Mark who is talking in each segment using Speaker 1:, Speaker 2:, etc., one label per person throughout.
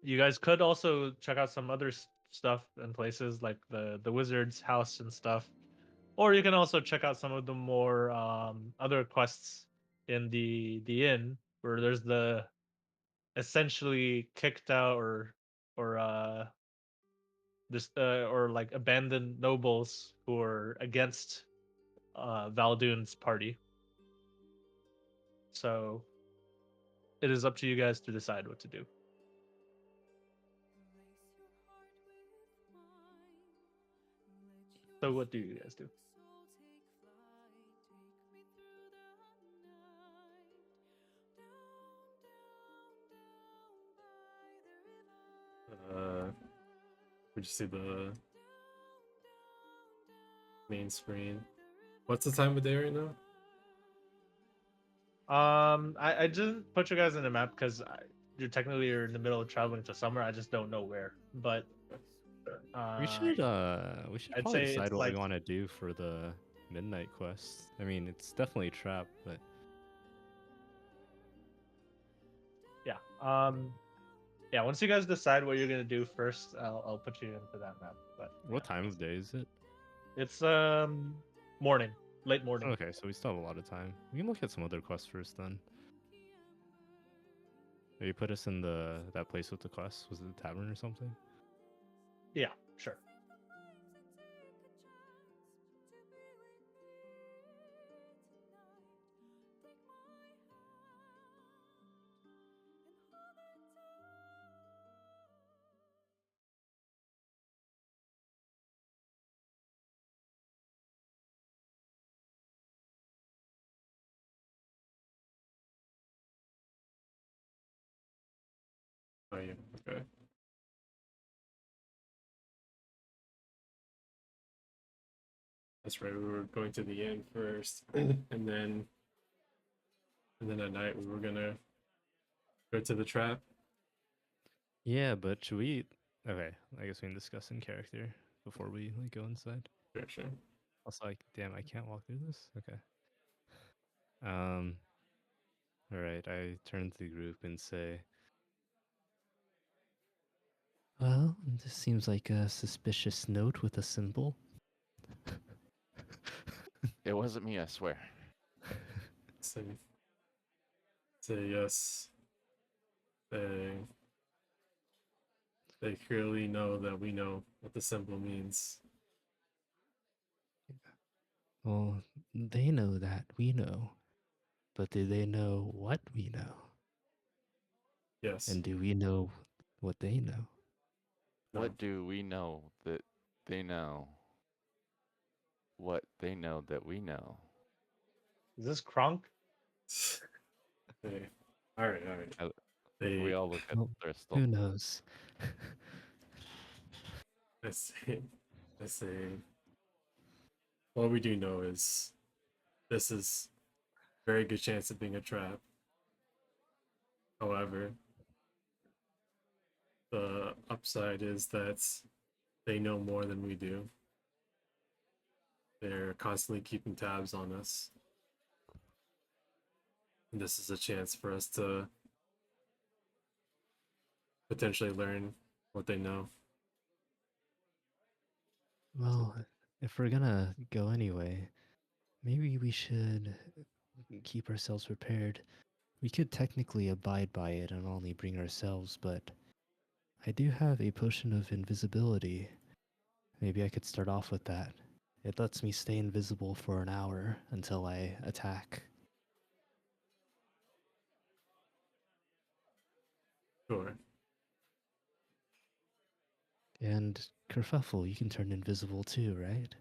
Speaker 1: You guys could also check out some other stuff and places like the wizard's house and stuff, or you can also check out some of the more other quests in the inn, where there's the essentially kicked out or this or like abandoned nobles who are against Valdoon's party. So it is up to you guys to decide what to do. So what do you guys do?
Speaker 2: We just see the main screen. What's the time of day right now?
Speaker 1: I didn't put you guys in the map because you're in the middle of traveling to summer. I just don't know where, but
Speaker 3: We
Speaker 1: uh,
Speaker 3: should
Speaker 1: I'd
Speaker 3: probably
Speaker 1: say
Speaker 3: decide
Speaker 1: it's
Speaker 3: what we
Speaker 1: like
Speaker 3: want to do for the midnight quest. I mean, it's definitely a trap, but
Speaker 1: yeah. Yeah. Once you guys decide what you're gonna do first, I'll put you into that map. But yeah,
Speaker 3: what time of day is it?
Speaker 1: it's morning, late morning.
Speaker 3: Okay, so we still have a lot of time. We can look at some other quests first then. Maybe put us in that place with the quest. Was it the tavern or something?
Speaker 1: Yeah, sure.
Speaker 2: Oh yeah, okay. That's right. We were going to the inn first, and then at night we were gonna go to the trap.
Speaker 3: Yeah, but should we? Okay, I guess we can discuss in character before we like go inside.
Speaker 2: Sure, sure.
Speaker 3: Also, like, damn, I can't walk through this. Okay. Um. All right. I turn to the group and say, "Well, this seems like a suspicious note with a symbol."
Speaker 4: It wasn't me, I swear.
Speaker 2: Say, say yes. They they clearly know that we know what the symbol means.
Speaker 3: Well, they know that we know, but do they know what we know?
Speaker 2: Yes.
Speaker 3: And do we know what they know?
Speaker 2: No.
Speaker 4: What do we know that they know? What they know that we know?
Speaker 1: Is this Kronk?
Speaker 2: They, all right, all right.
Speaker 4: Uh, We
Speaker 2: They,
Speaker 4: all look at
Speaker 3: Well,
Speaker 4: Bristol.
Speaker 3: who knows?
Speaker 2: I say, I say. All we do know is this is very good chance of being a trap. However, the upside is that they know more than we do. They're constantly keeping tabs on us. And this is a chance for us to potentially learn what they know.
Speaker 3: Well, if we're gonna go anyway, maybe we should keep ourselves prepared. We could technically abide by it and only bring ourselves, but I do have a potion of invisibility. Maybe I could start off with that. It lets me stay invisible for an hour until I attack.
Speaker 2: Sure.
Speaker 3: And Kerfuffle, you can turn invisible too, right?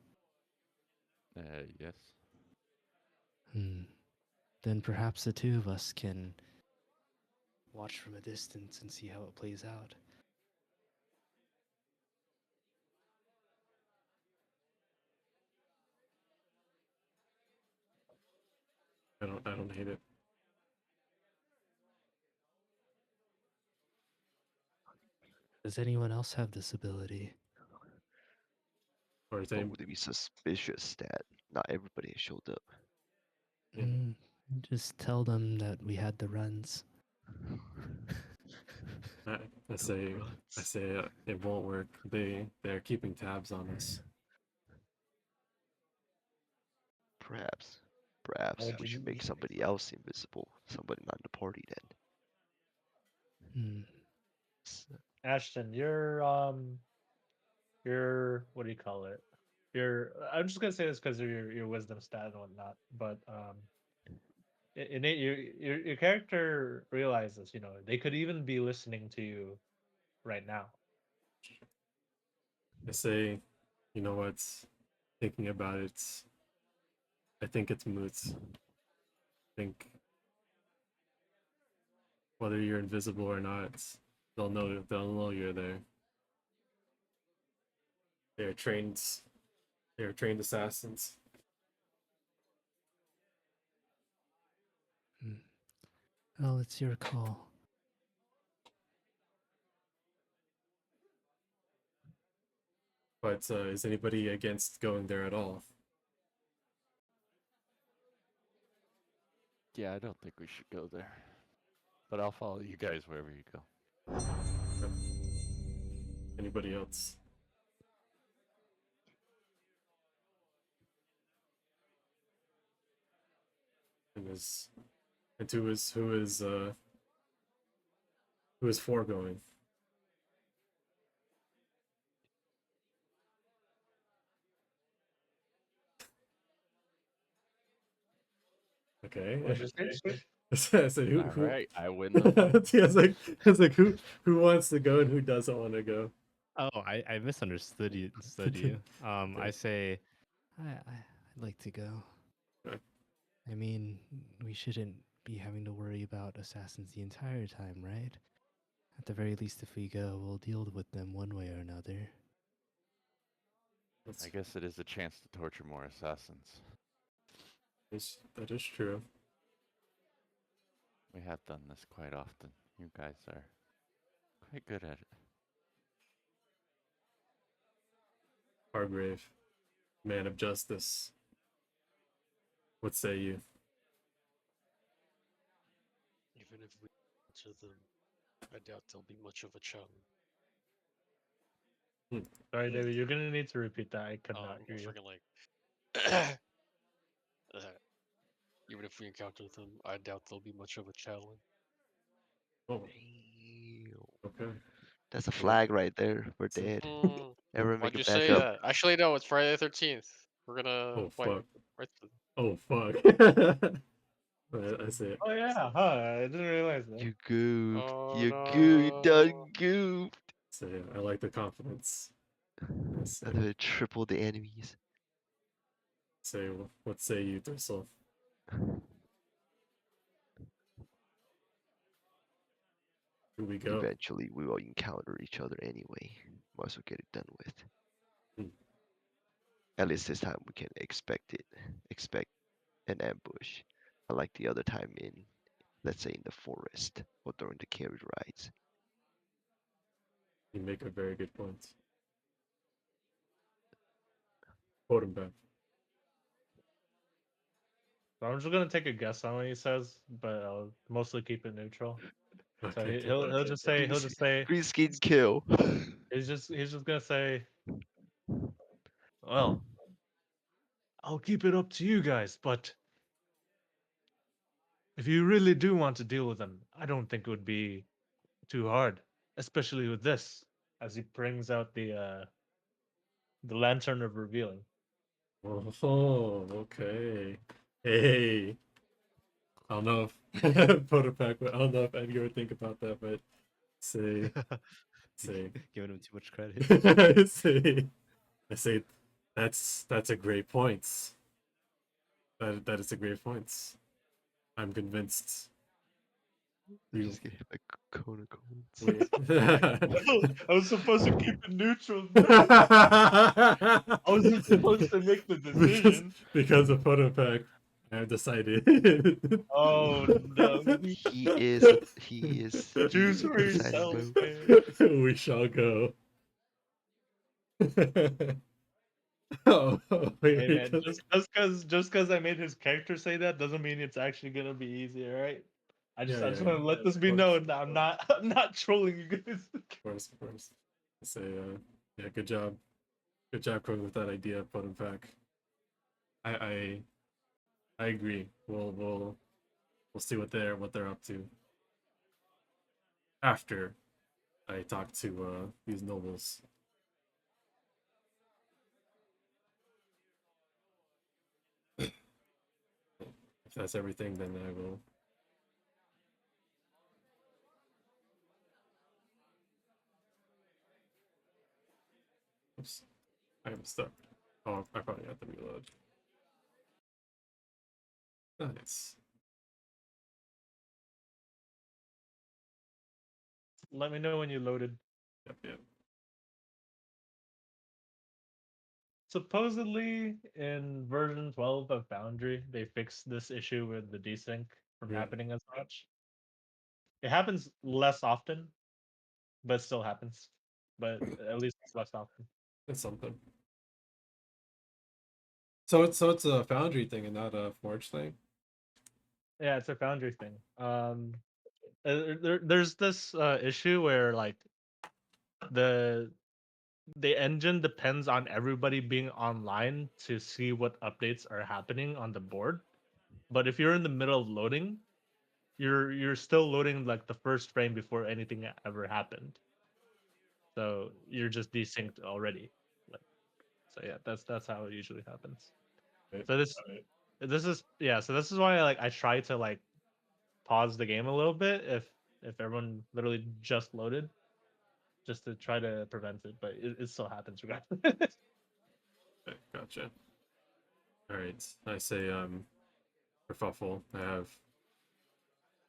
Speaker 4: Yes.
Speaker 3: Hmm. Then perhaps the two of us can watch from a distance and see how it plays out.
Speaker 2: I don't hate it.
Speaker 3: Does anyone else have this ability?
Speaker 2: Or is
Speaker 5: What
Speaker 2: any,
Speaker 5: would it be suspicious that not everybody showed up?
Speaker 2: yeah.
Speaker 3: Mm, just tell them that we had the runs.
Speaker 2: I say it won't work. They're keeping tabs on us.
Speaker 5: Perhaps. Perhaps
Speaker 1: Would
Speaker 5: we should
Speaker 1: you-
Speaker 5: make somebody else invisible. Somebody not in the party then.
Speaker 3: Hmm.
Speaker 1: Ashton, your what do you call it? I'm just gonna say this because of your wisdom stat and whatnot, but innate your character realizes, you know, they could even be listening to you right now.
Speaker 2: I say, you know what? Thinking about it, I think it's moot. I think whether you're invisible or not, they'll know you're there. They're trained assassins.
Speaker 3: Hmm. Well, it's your call.
Speaker 2: But is anybody against going there at all?
Speaker 4: Yeah, I don't think we should go there. But I'll follow you guys wherever you go.
Speaker 2: Anybody else? And who is foregoing? Okay.
Speaker 1: What'd you say?
Speaker 2: I said who
Speaker 4: All
Speaker 2: who
Speaker 4: right, I win the vote.
Speaker 2: yeah, it's like who wants to go and who doesn't want to go.
Speaker 3: Oh, I misunderstood you. Understood you. I
Speaker 2: Okay.
Speaker 3: say, I'd like to go.
Speaker 2: Okay.
Speaker 3: I mean, we shouldn't be having to worry about assassins the entire time, right? At the very least, if we go, we'll deal with them one way or another.
Speaker 4: I guess it is a chance to torture more assassins.
Speaker 2: That is true.
Speaker 4: We have done this quite often. You guys are quite good at it.
Speaker 2: Hargrave, man of justice. What say you?
Speaker 6: Even if we to them, I doubt there'll be much of a challenge.
Speaker 1: Sorry, David, you're gonna need to repeat that. I could
Speaker 6: Oh,
Speaker 1: not hear you.
Speaker 6: freaking like. Even if we encounter them, I doubt there'll be much of a challenge.
Speaker 2: Oh,
Speaker 5: Damn.
Speaker 2: okay.
Speaker 5: That's a flag right there. We're
Speaker 2: So-
Speaker 5: dead.
Speaker 6: Mm,
Speaker 5: Everyone
Speaker 6: why'd
Speaker 5: make
Speaker 6: you
Speaker 5: a
Speaker 6: say
Speaker 5: backup.
Speaker 6: that? Actually, no. It's Friday the 13th. We're gonna
Speaker 2: Oh
Speaker 6: wait.
Speaker 2: fuck.
Speaker 6: Right.
Speaker 2: Oh fuck. I say it.
Speaker 1: Oh yeah, huh? I didn't realize that.
Speaker 5: You goofed.
Speaker 6: Oh
Speaker 5: You goofed. You done
Speaker 6: no.
Speaker 5: goofed.
Speaker 2: Say it. I like the confidence. I say.
Speaker 5: Another triple the enemies.
Speaker 2: Say what say you, Thistle? Here we go.
Speaker 5: Eventually, we will encounter each other anyway. Might as well get it done with.
Speaker 2: Hmm.
Speaker 5: At least this time we can expect it. Expect an ambush. Unlike the other time in, let's say, in the forest or during the carriage rides.
Speaker 2: You make a very good point. Quote him back.
Speaker 1: So I'm just gonna take a guess on what he says, but I'll mostly keep it neutral. So
Speaker 2: Okay.
Speaker 1: he'll just say
Speaker 5: Green skin kill.
Speaker 1: he's just gonna say, well, I'll keep it up to you guys, but if you really do want to deal with them, I don't think it would be too hard, especially with this. As he brings out the lantern of revealing.
Speaker 2: Oh, okay. Hey. I don't know if Potopac, I don't know if Edgar would think about that, but say
Speaker 3: Giving him too much credit.
Speaker 2: I say that's a great point. That is a great point. I'm convinced.
Speaker 5: You just get hit by Kona cones.
Speaker 1: I was supposed to keep it neutral. I wasn't supposed to make the decision.
Speaker 2: because of Potopac, I have decided.
Speaker 1: Oh no!
Speaker 5: He is
Speaker 1: Choose
Speaker 5: in
Speaker 1: for
Speaker 5: deciding
Speaker 1: yourself,
Speaker 5: mode.
Speaker 1: man.
Speaker 2: We shall go. Oh, wait,
Speaker 1: Hey man,
Speaker 2: does-
Speaker 1: just because I made his character say that doesn't mean it's actually gonna be easy, all right? I just
Speaker 2: Yeah,
Speaker 1: I just
Speaker 2: yeah,
Speaker 1: want to let this be
Speaker 2: course.
Speaker 1: known that I'm not I'm not trolling you guys.
Speaker 2: Of course, of course. I say, yeah, good job. Good job coming with that idea, Potom Pack. I I agree. We'll see what they're up to after I talk to these nobles. If that's everything, then I will. Oops, I'm stuck. Oh, I probably have to reload. Nice.
Speaker 1: Let me know when you loaded.
Speaker 2: Yep, yep.
Speaker 1: Supposedly in version 12 of Foundry, they fixed this issue with the desync from
Speaker 2: Yeah.
Speaker 1: happening as much. It happens less often, but still happens. But at least it's less often.
Speaker 2: It's something. So it's a Foundry thing and not a Forge thing.
Speaker 1: Yeah, it's a Foundry thing. There's this issue where like the the engine depends on everybody being online to see what updates are happening on the board. But if you're in the middle of loading, you're still loading like the first frame before anything ever happened. So you're just desynced already. Like, so yeah, that's how it usually happens.
Speaker 2: Right?
Speaker 1: So this is yeah. So this is why I try to like pause the game a little bit if everyone literally just loaded, just to try to prevent it. But it still happens regardless.
Speaker 2: Okay, gotcha. All right. I say Kerfuffle, I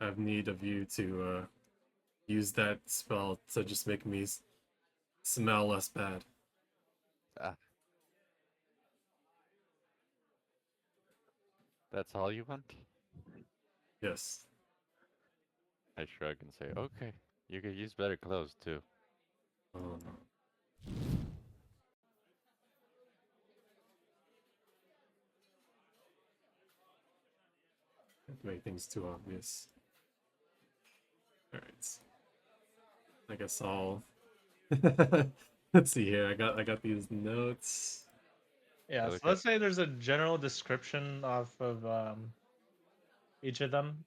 Speaker 2: have need of you to use that spell to just make me smell less bad.
Speaker 4: Ah, that's all you want?
Speaker 2: Yes.
Speaker 4: I shrug and say, okay, you could use better clothes too.
Speaker 2: Um, Can't make things too obvious. All right. I guess I'll. Let's see here. I got these notes.
Speaker 1: Yeah, so
Speaker 4: Okay.
Speaker 1: let's say there's a general description of each of them.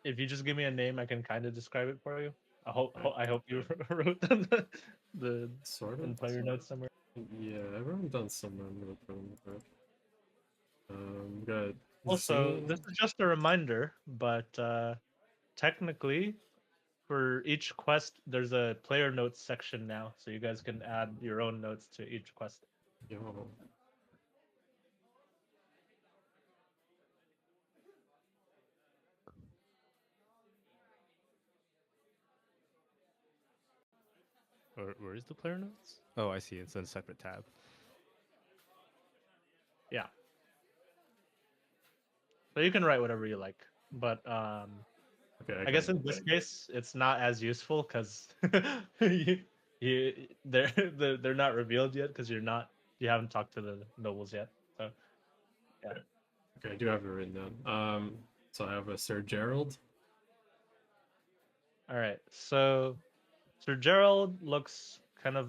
Speaker 1: If you just give me a name, I can kind of describe it for you. I hope you wrote the
Speaker 2: Sort of.
Speaker 1: in player notes somewhere.
Speaker 2: Yeah, I wrote down somewhere. I'm gonna put them back. Got
Speaker 1: Also,
Speaker 2: Zane.
Speaker 1: this is just a reminder, but technically, for each quest, there's a player notes section now, so you guys can add your own notes to each quest.
Speaker 2: Yo.
Speaker 3: Where is the player notes? Oh, I see. It's in a separate tab.
Speaker 1: Yeah. So you can write whatever you like, but
Speaker 2: Okay,
Speaker 1: I guess in this case, it's not as useful because they're not revealed yet because you haven't talked to the nobles yet. So yeah.
Speaker 2: Okay, I do have it written down. So I have a Sir Gerald.
Speaker 1: All right. So Sir Gerald looks kind of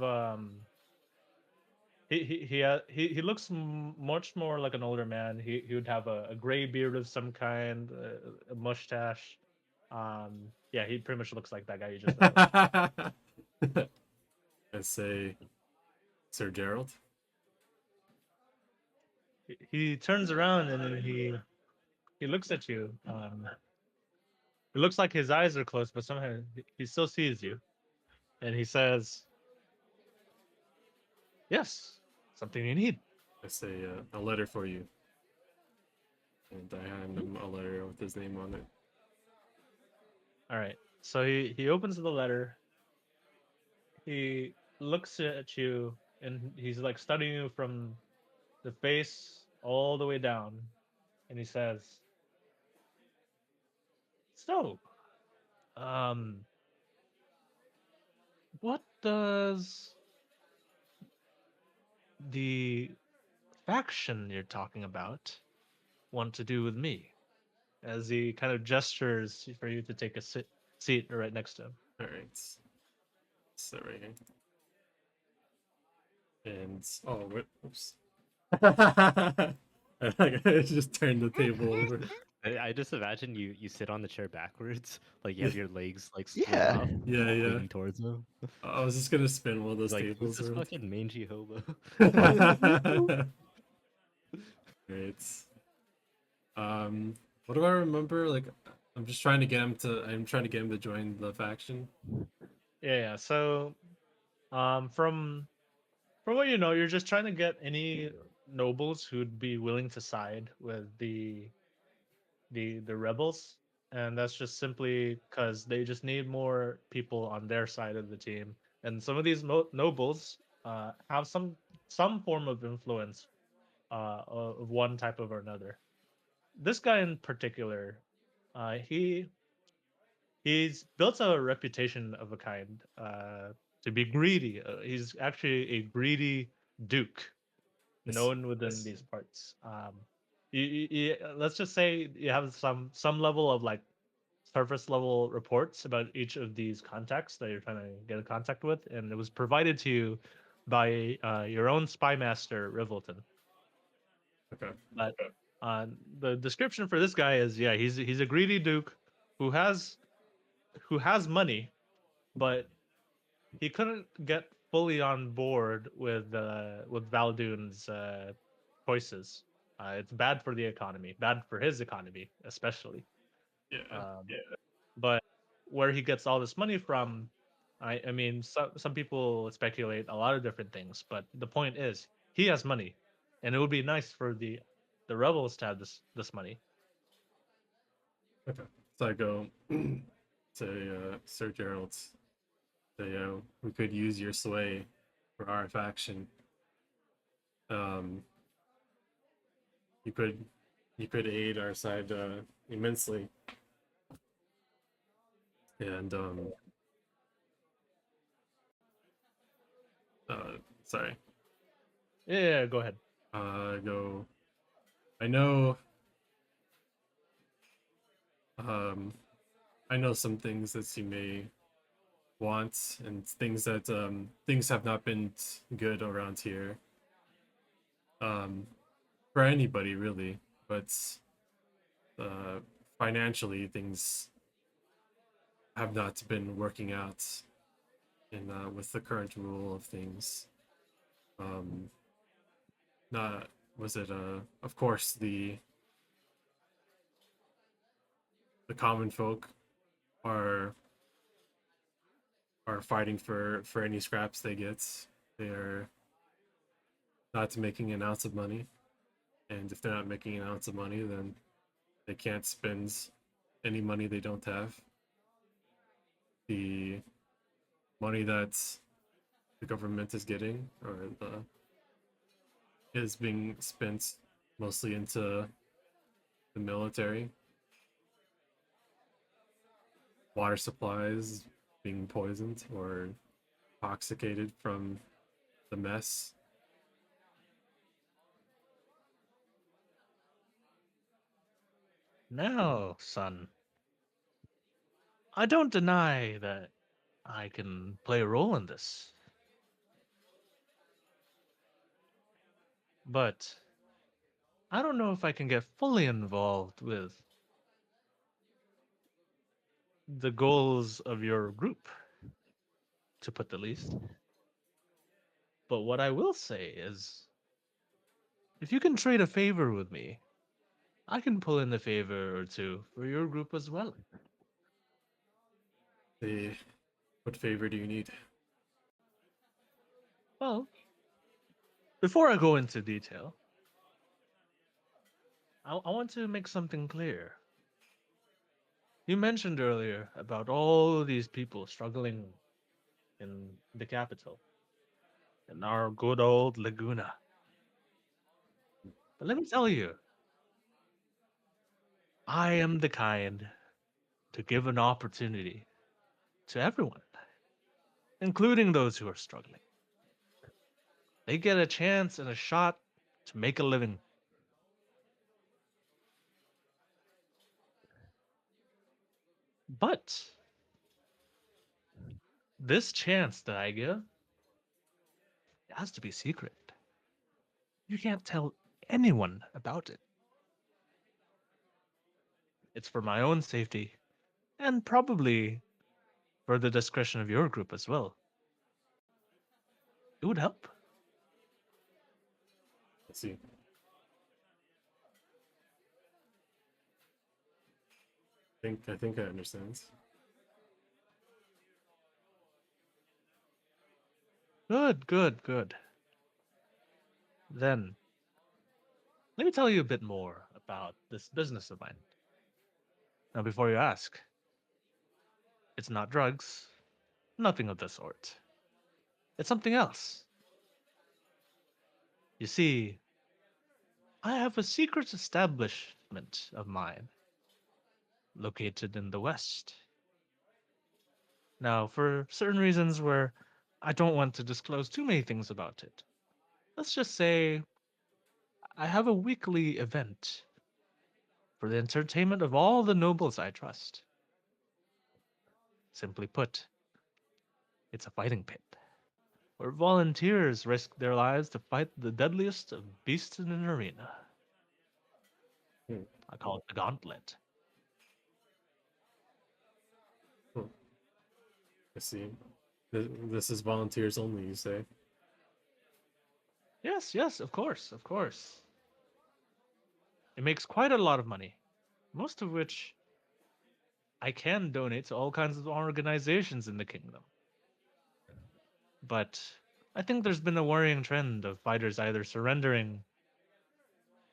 Speaker 1: he looks much more like an older man. He would have a gray beard of some kind, a mustache. Yeah, he pretty much looks like that guy you just read.
Speaker 2: I say Sir Gerald.
Speaker 1: He turns around and then he looks at you. It looks like his eyes are closed, but somehow he still sees you, and he says, "Yes, something you need."
Speaker 2: I say a letter for you. And I hand him a letter with his name on it.
Speaker 1: All right. So he opens the letter. He looks at you, and he's like studying you from the face all the way down, and he says, "So, um, what does the faction you're talking about want to do with me? As he kind of gestures for you to take a seat right next to him.
Speaker 2: All right. So right here. And oh, wait, oops. I just turned the table over.
Speaker 3: I just imagine you sit on the chair backwards, like you have your legs like split
Speaker 5: Yeah.
Speaker 3: off,
Speaker 2: Yeah, yeah.
Speaker 3: leaning towards him.
Speaker 2: I was just gonna spin one of those
Speaker 3: Like, who's
Speaker 2: tables
Speaker 3: this
Speaker 2: around.
Speaker 3: fucking mangy hobo?
Speaker 2: Right. What do I remember? Like, I'm trying to get him to join the faction.
Speaker 1: Yeah. So, from what you know, you're just trying to get any nobles who'd be willing to side with the rebels, and that's just simply because they just need more people on their side of the team. And some of these nobles have some form of influence of one type of or another. This guy in particular, he's built a reputation of a kind to be greedy. He's actually a greedy duke,
Speaker 2: Yes,
Speaker 1: known within
Speaker 2: yes.
Speaker 1: these parts. Let's just say you have some level of like surface level reports about each of these contacts that you're trying to get in contact with, and it was provided to you by your own spy master Rivelton.
Speaker 2: Okay.
Speaker 1: But the description for this guy is, yeah, he's a greedy duke who has money, but he couldn't get fully on board with Valdoon's choices. It's bad for the economy, bad for his economy especially.
Speaker 2: Yeah.
Speaker 1: Yeah. But where he gets all this money from, I mean, some people speculate a lot of different things, but the point is he has money, and it would be nice for the rebels to have this money.
Speaker 2: Okay. So I go to Sir Gerald. Say, we could use your sway for our faction. You could aid our side immensely. And sorry.
Speaker 1: Yeah, go ahead.
Speaker 2: Go. I know. I know some things that you may want, and things that things have not been good around here. For anybody really, but financially things have not been working out in with the current rule of things. Not was it of course the common folk are fighting for any scraps they get. They are not making an ounce of money, and if they're not making an ounce of money, then they can't spend any money they don't have. The money that the government is getting is being spent mostly into the military, water supplies being poisoned or intoxicated from the mess.
Speaker 1: Now, son, I don't deny that I can play a role in this. But I don't know if I can get fully involved with the goals of your group, to put the least. But what I will say is, if you can trade a favor with me, I can pull in a favor or two for your group as well.
Speaker 2: What favor do you need?
Speaker 1: Well, before I go into detail, I want to make something clear. You mentioned earlier about all these people struggling in the capital, in our good old Laguna. But let me tell you, I am the kind to give an opportunity to everyone, including those who are struggling. They get a chance and a shot to make a living. But this chance that I give, it has to be secret. You can't tell anyone about it. It's for my own safety, and probably for the discretion of your group as well. It would help.
Speaker 2: Let's see. I think I understand.
Speaker 1: Good, good, good. Then, let me tell you a bit more about this business of mine. Now, before you ask, it's not drugs, nothing of the sort. It's something else. You see, I have a secret establishment of mine located in the West. Now, for certain reasons where I don't want to disclose too many things about it, let's just say I have a weekly event for the entertainment of all the nobles I trust. Simply put, it's a fighting pit where volunteers risk their lives to fight the deadliest of beasts in an arena.
Speaker 2: Hmm.
Speaker 1: I call it the gauntlet.
Speaker 2: I see. This is volunteers only, you say?
Speaker 1: Yes, yes, of course, of course. It makes quite a lot of money, most of which I can donate to all kinds of organizations in the kingdom. But I think there's been a worrying trend of fighters either surrendering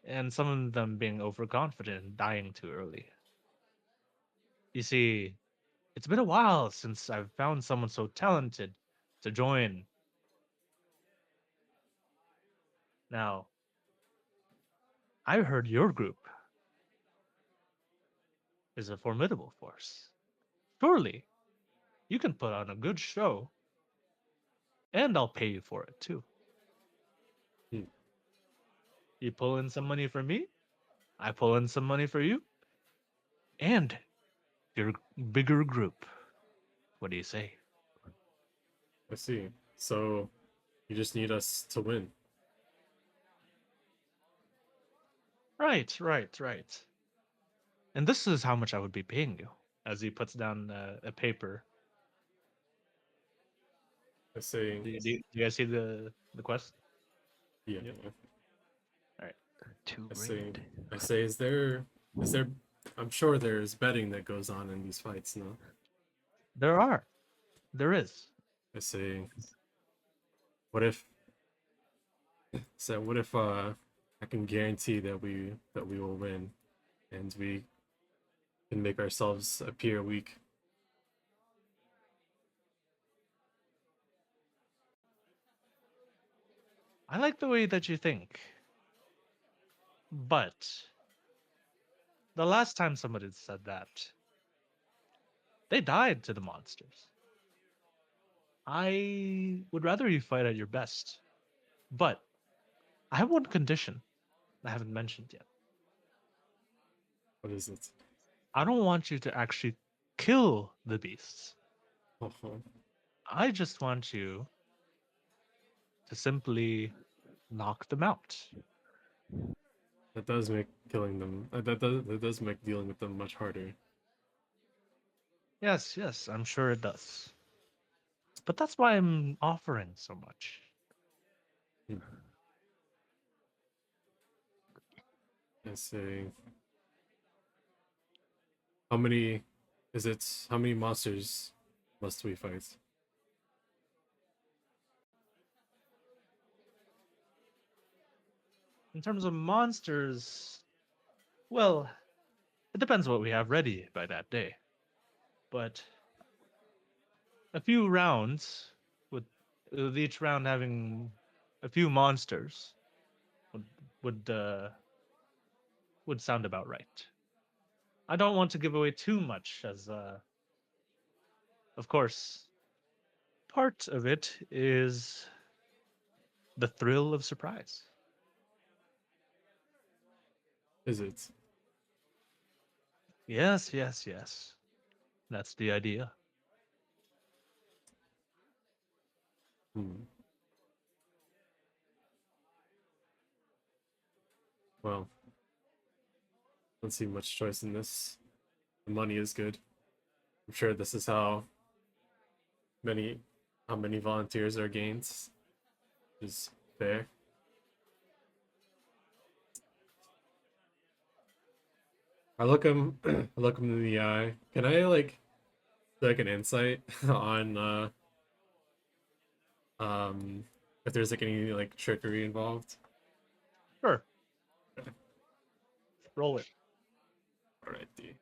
Speaker 1: and some of them being overconfident and dying too early. You see, it's been a while since I've found someone so talented to join. Now, I heard your group is a formidable force. Surely, you can put on a good show, and I'll pay you for it too.
Speaker 2: Hmm.
Speaker 1: You pull in some money for me, I pull in some money for you, and your bigger group. What do you say?
Speaker 2: I see. So you just need us to win.
Speaker 1: Right, right, right. And this is how much I would be paying you. As he puts down a paper.
Speaker 2: I say,
Speaker 1: Do you guys see the quest?
Speaker 2: yeah.
Speaker 1: Yep. All right.
Speaker 5: 2
Speaker 2: I say,
Speaker 5: grand.
Speaker 2: is there? I'm sure there's betting that goes on in these fights. No,
Speaker 1: There are. There is.
Speaker 2: I say, what if? So what if I can guarantee that we will win, and we can make ourselves appear weak.
Speaker 1: I like the way that you think. But the last time somebody said that, they died to the monsters. I would rather you fight at your best. But I have one condition I haven't mentioned yet.
Speaker 2: What is it?
Speaker 1: I don't want you to actually kill the beasts.
Speaker 2: Oh,
Speaker 1: I just want you to simply knock them out.
Speaker 2: that does make killing them. That does make dealing with them much harder.
Speaker 1: Yes, yes, I'm sure it does. But that's why I'm offering so much.
Speaker 2: I say, how many? Is it? How many monsters must we fight?
Speaker 1: In terms of monsters, well, it depends what we have ready by that day. But a few rounds, with each round having a few monsters, would would uh, would sound about right. I don't want to give away too much, as of course, part of it is the thrill of surprise.
Speaker 2: Is it?
Speaker 1: Yes, yes, yes. That's the idea.
Speaker 2: Hmm. Well, don't see much choice in this. The money is good. I'm sure this is many how many volunteers are gained is fair. I look him I look him in the eye. Can I do, like an insight on um if there's like any like trickery involved?
Speaker 1: Sure. Roll it.
Speaker 2: Alrighty.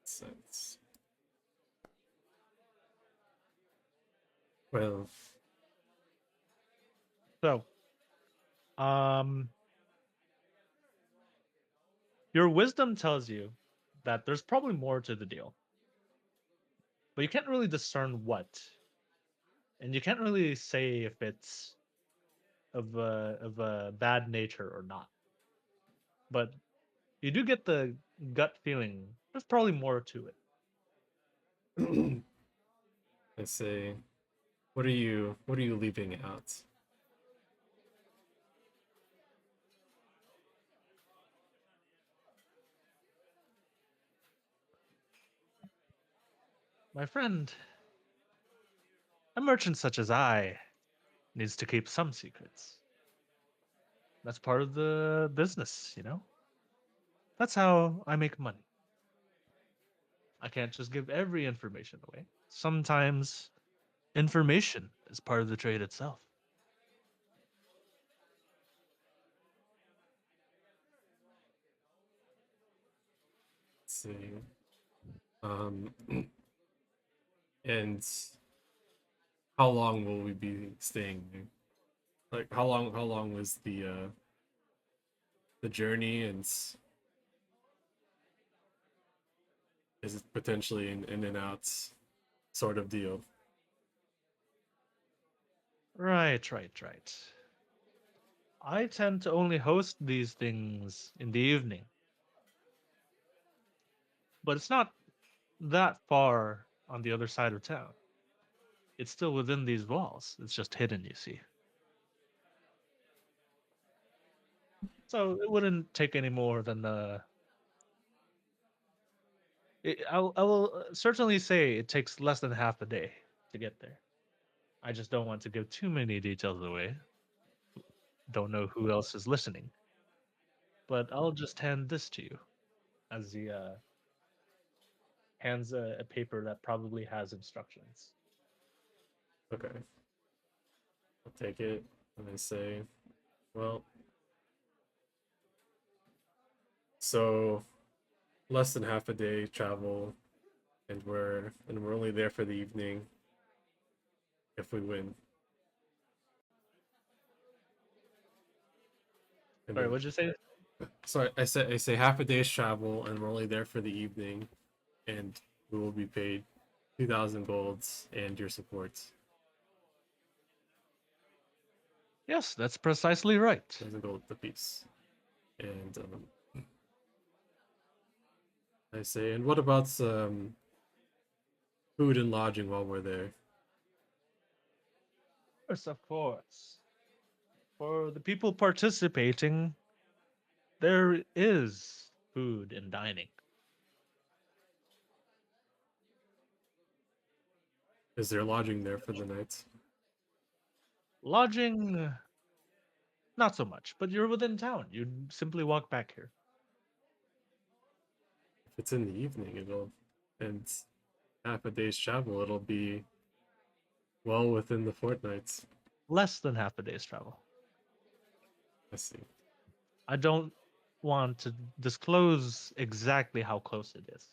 Speaker 2: Sense. Well,
Speaker 1: So, your wisdom tells you that there's probably more to the deal, but you can't really discern what, and you can't really say if it's of a bad nature or not. But you do get the gut feeling there's probably more to it.
Speaker 2: I say, what are you leaving out?
Speaker 1: My friend, a merchant such as I needs to keep some secrets. That's part of the business, you know? That's how I make money. I can't just give every information away. Sometimes information is part of the trade itself.
Speaker 2: Let's see. Um and how long will we be staying there? Like how long was the journey, and is it potentially an in and out sort of deal?
Speaker 1: Right. I tend to only host these things in the evening, but it's not that far on the other side of town. It's still within these walls. It's just hidden, you see. So it wouldn't take any more than I will certainly say it takes less than half a day to get there. I just don't want to give too many details away. Don't know who else is listening. But I'll just hand this to you as he hands a paper that probably has instructions.
Speaker 2: Okay. I'll take it and I say, well, so less than half a day travel, and we're only there for the evening if we win. And
Speaker 1: Sorry,
Speaker 2: then
Speaker 1: what'd you say?
Speaker 2: sorry, I say half a day's travel and we're only there for the evening, and we will be paid 2,000 golds and your support.
Speaker 1: Yes, that's precisely right.
Speaker 2: 2,000 gold apiece. And I say, and what about food and lodging while we're there?
Speaker 1: Yes, of course. For the people participating, there is food and dining.
Speaker 2: Is there lodging there for the night?
Speaker 1: Lodging, not so much, but you're within town. You simply walk back here.
Speaker 2: If it's in the evening, and half a day's travel, it'll be well within the fortnights.
Speaker 1: Less than half a day's travel.
Speaker 2: I see.
Speaker 1: I don't want to disclose exactly how close it is.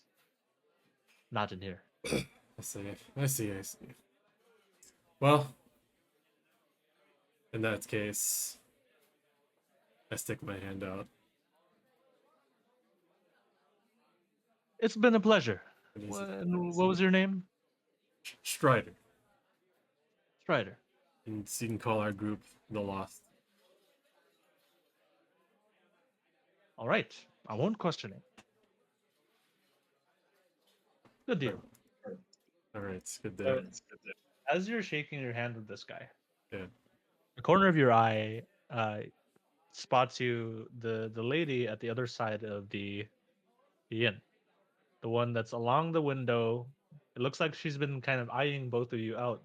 Speaker 1: Not in here.
Speaker 2: I see. I see. I see. Well, in that case, I stick my hand out.
Speaker 1: It's been a pleasure.
Speaker 2: And he's-
Speaker 1: What was your name?
Speaker 2: Strider.
Speaker 1: Strider.
Speaker 2: And so you can call our group the Lost.
Speaker 1: All right. I won't question it. Good deal.
Speaker 2: All right, it's good
Speaker 1: So,
Speaker 2: day.
Speaker 1: as you're shaking your hand with this guy,
Speaker 2: Yeah.
Speaker 1: the corner of your eye spots you the lady at the other side of the inn, the one that's along the window. It looks like she's been kind of eyeing both of you out,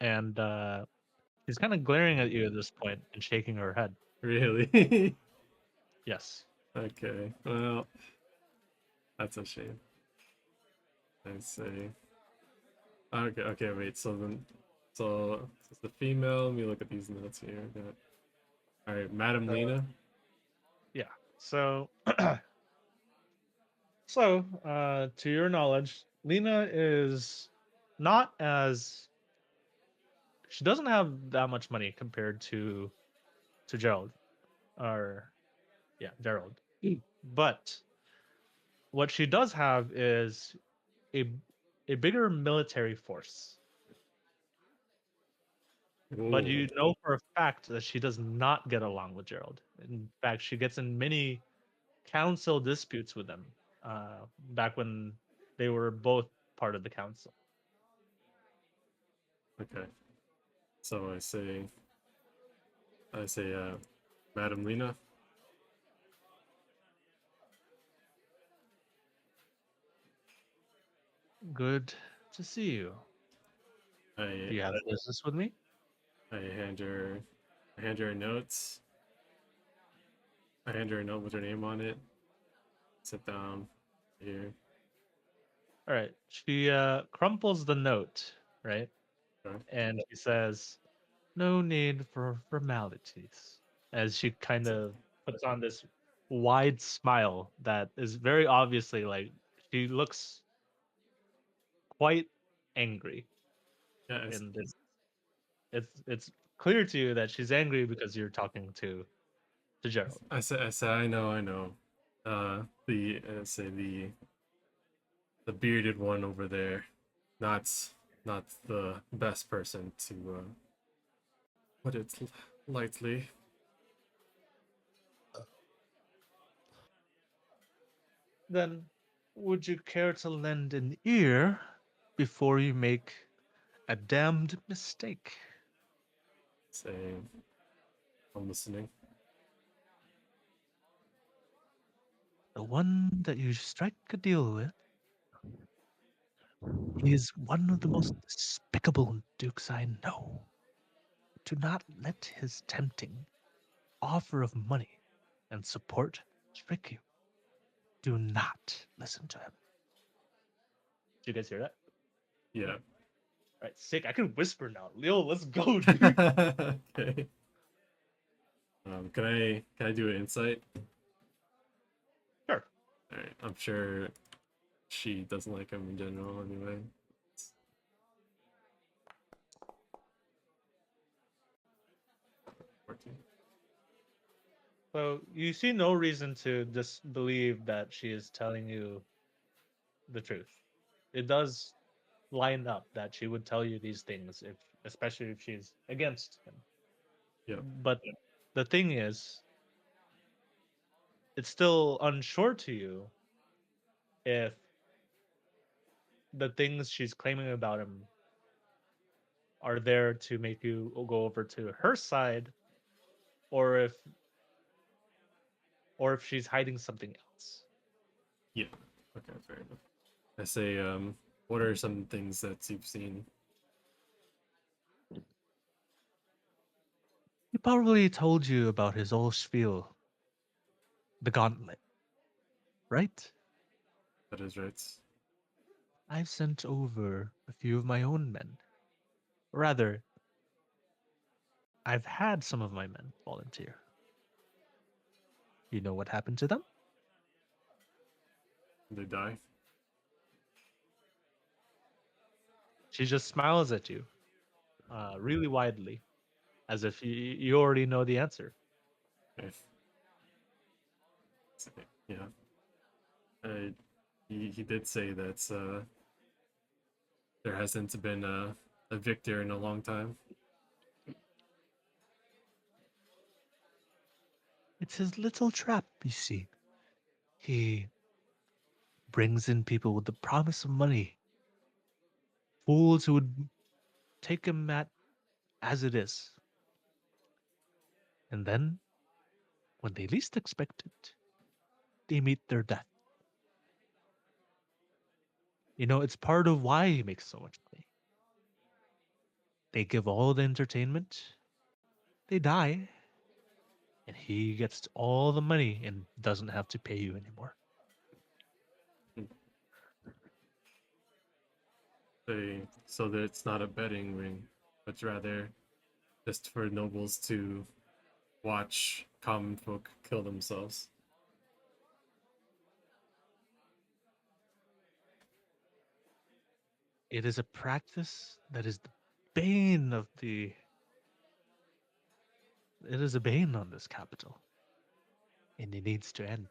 Speaker 1: and she's kind of glaring at you at this point and shaking her head.
Speaker 2: Really?
Speaker 1: Yes.
Speaker 2: Okay. Well, that's a shame. I see. Okay. Okay. Wait. So it's the female. Let me look at these notes here. All right, Madam
Speaker 1: So,
Speaker 2: Lena.
Speaker 1: yeah. So, to your knowledge, Lena is not as she doesn't have that much money compared to Gerald, or yeah, Gerald. But what she does have is a a bigger military force. But
Speaker 2: Ooh.
Speaker 1: you know for a fact that she does not get along with Gerald. In fact, she gets in many council disputes with them. Back when they were both part of the council.
Speaker 2: Okay. So I say, Madam Lena.
Speaker 1: Good to see you. Do
Speaker 2: I
Speaker 1: you have business with me?
Speaker 2: I hand her notes. I hand her a note with her name on it. Sit down here.
Speaker 1: All right. She crumples the note, right?
Speaker 2: Okay.
Speaker 1: And she says, "No need for formalities." As she kind of puts on this wide smile that is very obviously like she looks quite angry
Speaker 2: Yeah,
Speaker 1: in this. It's clear to you that she's angry because you're talking to Gerald.
Speaker 2: I said, I know. The say the bearded one over there, not not the best person to put it lightly.
Speaker 1: Then, would you care to lend an ear before you make a damned mistake?
Speaker 2: Say, I'm listening.
Speaker 1: The one that you strike a deal with, he is one of the most despicable dukes I know. Do not let his tempting offer of money and support trick you. Do not listen to him. Did you guys hear that?
Speaker 2: Yeah.
Speaker 1: All right, sick. I can whisper now. Leo, let's go, dude.
Speaker 2: Okay. Can I do an insight?
Speaker 1: Sure.
Speaker 2: All right. I'm sure she doesn't like him in general anyway. 14.
Speaker 1: So you see no reason to disbelieve that she is telling you the truth. It does line up that she would tell you these things if, especially if she's against him.
Speaker 2: Yeah.
Speaker 1: But the thing is, it's still unsure to you if the things she's claiming about him are there to make you go over to her side, or if she's hiding something else.
Speaker 2: Yeah. Okay, fair enough. I say, what are some things that you've seen?
Speaker 1: He probably told you about his whole spiel, the gauntlet, right?
Speaker 2: That is right.
Speaker 1: I've sent over a few of my own men. Rather, I've had some of my men volunteer. You know what happened to them?
Speaker 2: They die.
Speaker 1: She just smiles at you, really widely, as if you already know the answer.
Speaker 2: Okay. Yeah. Uh, he did say that there hasn't been a victor in a long time.
Speaker 1: It's his little trap, you see. He brings in people with the promise of money fools who would take him at as it is. And then, when they least expect it, they meet their death. You know, it's part of why he makes so much money. They give all the entertainment, they die, and he gets all the money and doesn't have to pay you anymore.
Speaker 2: So that it's not a betting ring, but rather just for nobles to watch common folk kill themselves.
Speaker 1: It is a practice that is the bane of the. It is a bane on this capital, and it needs to end.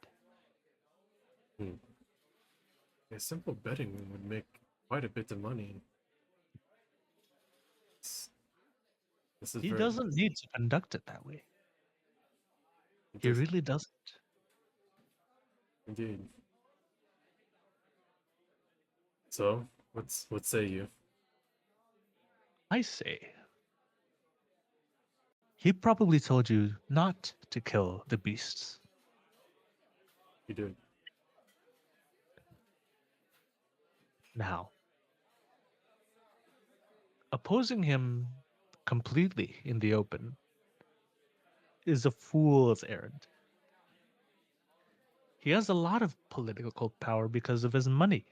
Speaker 2: A simple betting ring would make quite a bit of money. This is
Speaker 1: He
Speaker 2: very
Speaker 1: doesn't need to conduct it that way. He
Speaker 2: does-
Speaker 1: really doesn't.
Speaker 2: indeed. So, what say you?
Speaker 1: I say. He probably told you not to kill the beasts.
Speaker 2: You do.
Speaker 1: Now, opposing him completely in the open is a fool's errand. He has a lot of political power because of his money.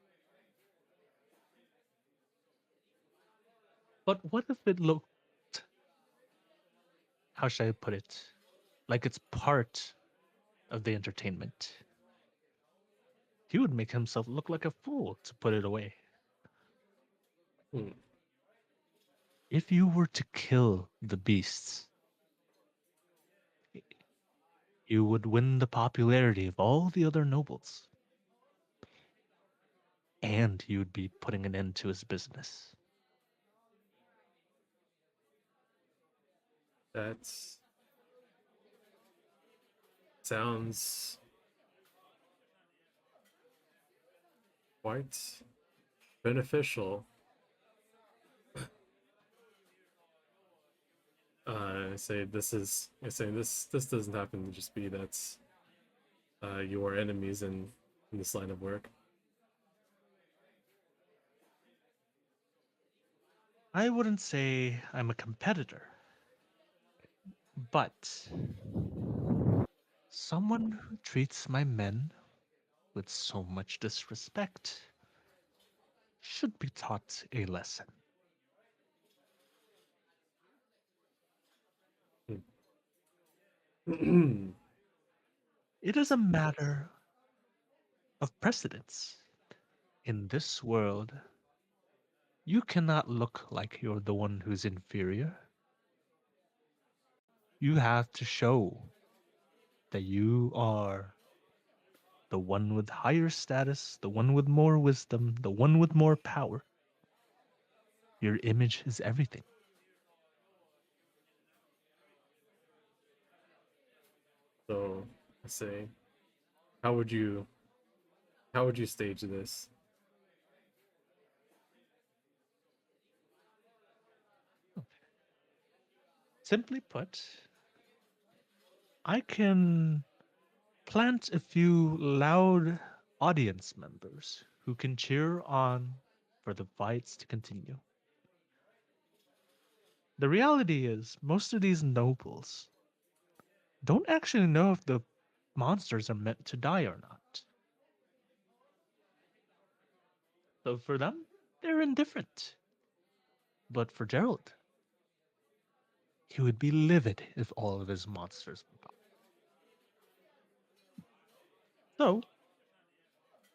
Speaker 1: But what if it looked, how should I put it, like it's part of the entertainment? He would make himself look like a fool to put it away.
Speaker 2: Hmm.
Speaker 1: If you were to kill the beasts, you would win the popularity of all the other nobles. And you'd be putting an end to his business.
Speaker 2: That sounds quite beneficial. I say this doesn't happen to just be that you are enemies in this line of work.
Speaker 1: I wouldn't say I'm a competitor, but someone who treats my men with so much disrespect should be taught a lesson. It is a matter of precedence. In this world, you cannot look like you're the one who's inferior. You have to show that you are the one with higher status, the one with more wisdom, the one with more power. Your image is everything.
Speaker 2: So I say, how would you how would you stage this?
Speaker 1: Simply put, I can plant a few loud audience members who can cheer on for the fights to continue. The reality is, most of these nobles don't actually know if the monsters are meant to die or not. So for them, they're indifferent. But for Gerald, he would be livid if all of his monsters were gone. So,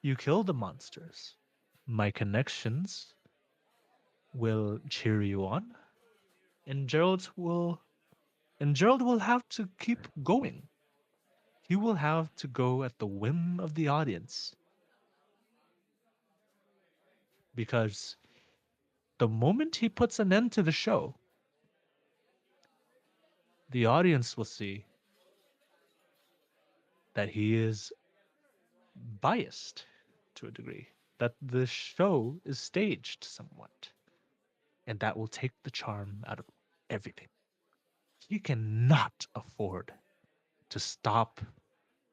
Speaker 1: you kill the monsters. My connections will cheer you on, and Gerald will have to keep going. He will have to go at the whim of the audience. Because the moment he puts an end to the show, the audience will see that he is biased to a degree, that the show is staged somewhat. and that will take the charm out of everything. He cannot afford to stop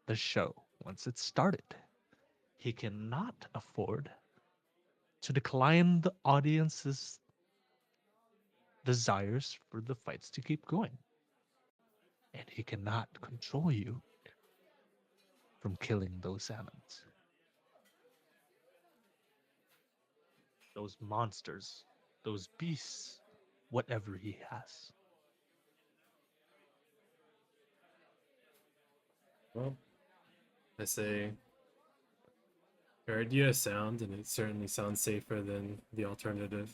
Speaker 1: the show once it's started. He cannot afford to decline the audience's desires for the fights to keep going. And he cannot control you from killing those salmons. Those monsters, those beasts, whatever he has.
Speaker 2: Well, I say your idea is sound, and it certainly sounds safer than the alternative.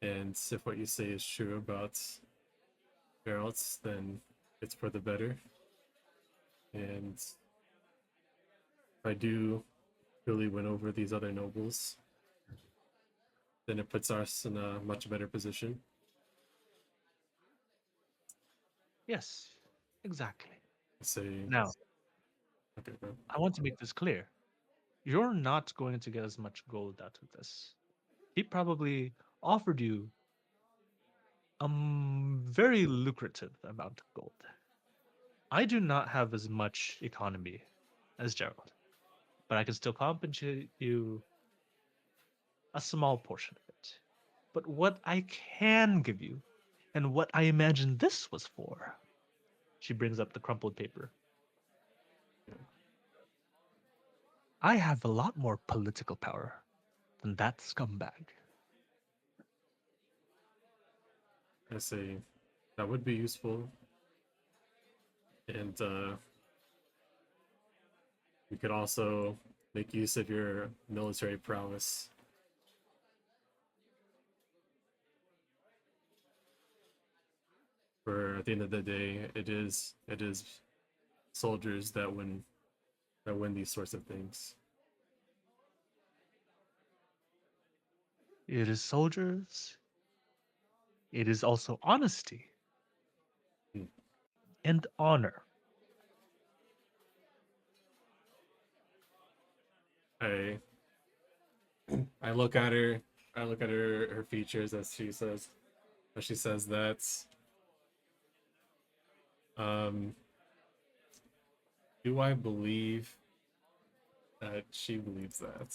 Speaker 2: And if what you say is true about Geralt, then it's for the better. And if I do really win over these other nobles, then it puts us in a much better position.
Speaker 1: Yes, exactly.
Speaker 2: I say,
Speaker 1: Now,
Speaker 2: okay, go.
Speaker 1: I want to make this clear. You're not going to get as much gold out of this. He probably offered you a very lucrative amount of gold. I do not have as much economy as Gerald, but I can still compensate you a small portion of it. But what I can give you, and what I imagine this was for, she brings up the crumpled paper. I have a lot more political power than that scumbag.
Speaker 2: I say that would be useful. And we could also make use of your military prowess. For at the end of the day, it is soldiers that win these sorts of things.
Speaker 1: It is soldiers. It is also honesty
Speaker 2: Hmm.
Speaker 1: and honor.
Speaker 2: I I look at her. I look at her features as she says that. Um, do I believe that she believes that?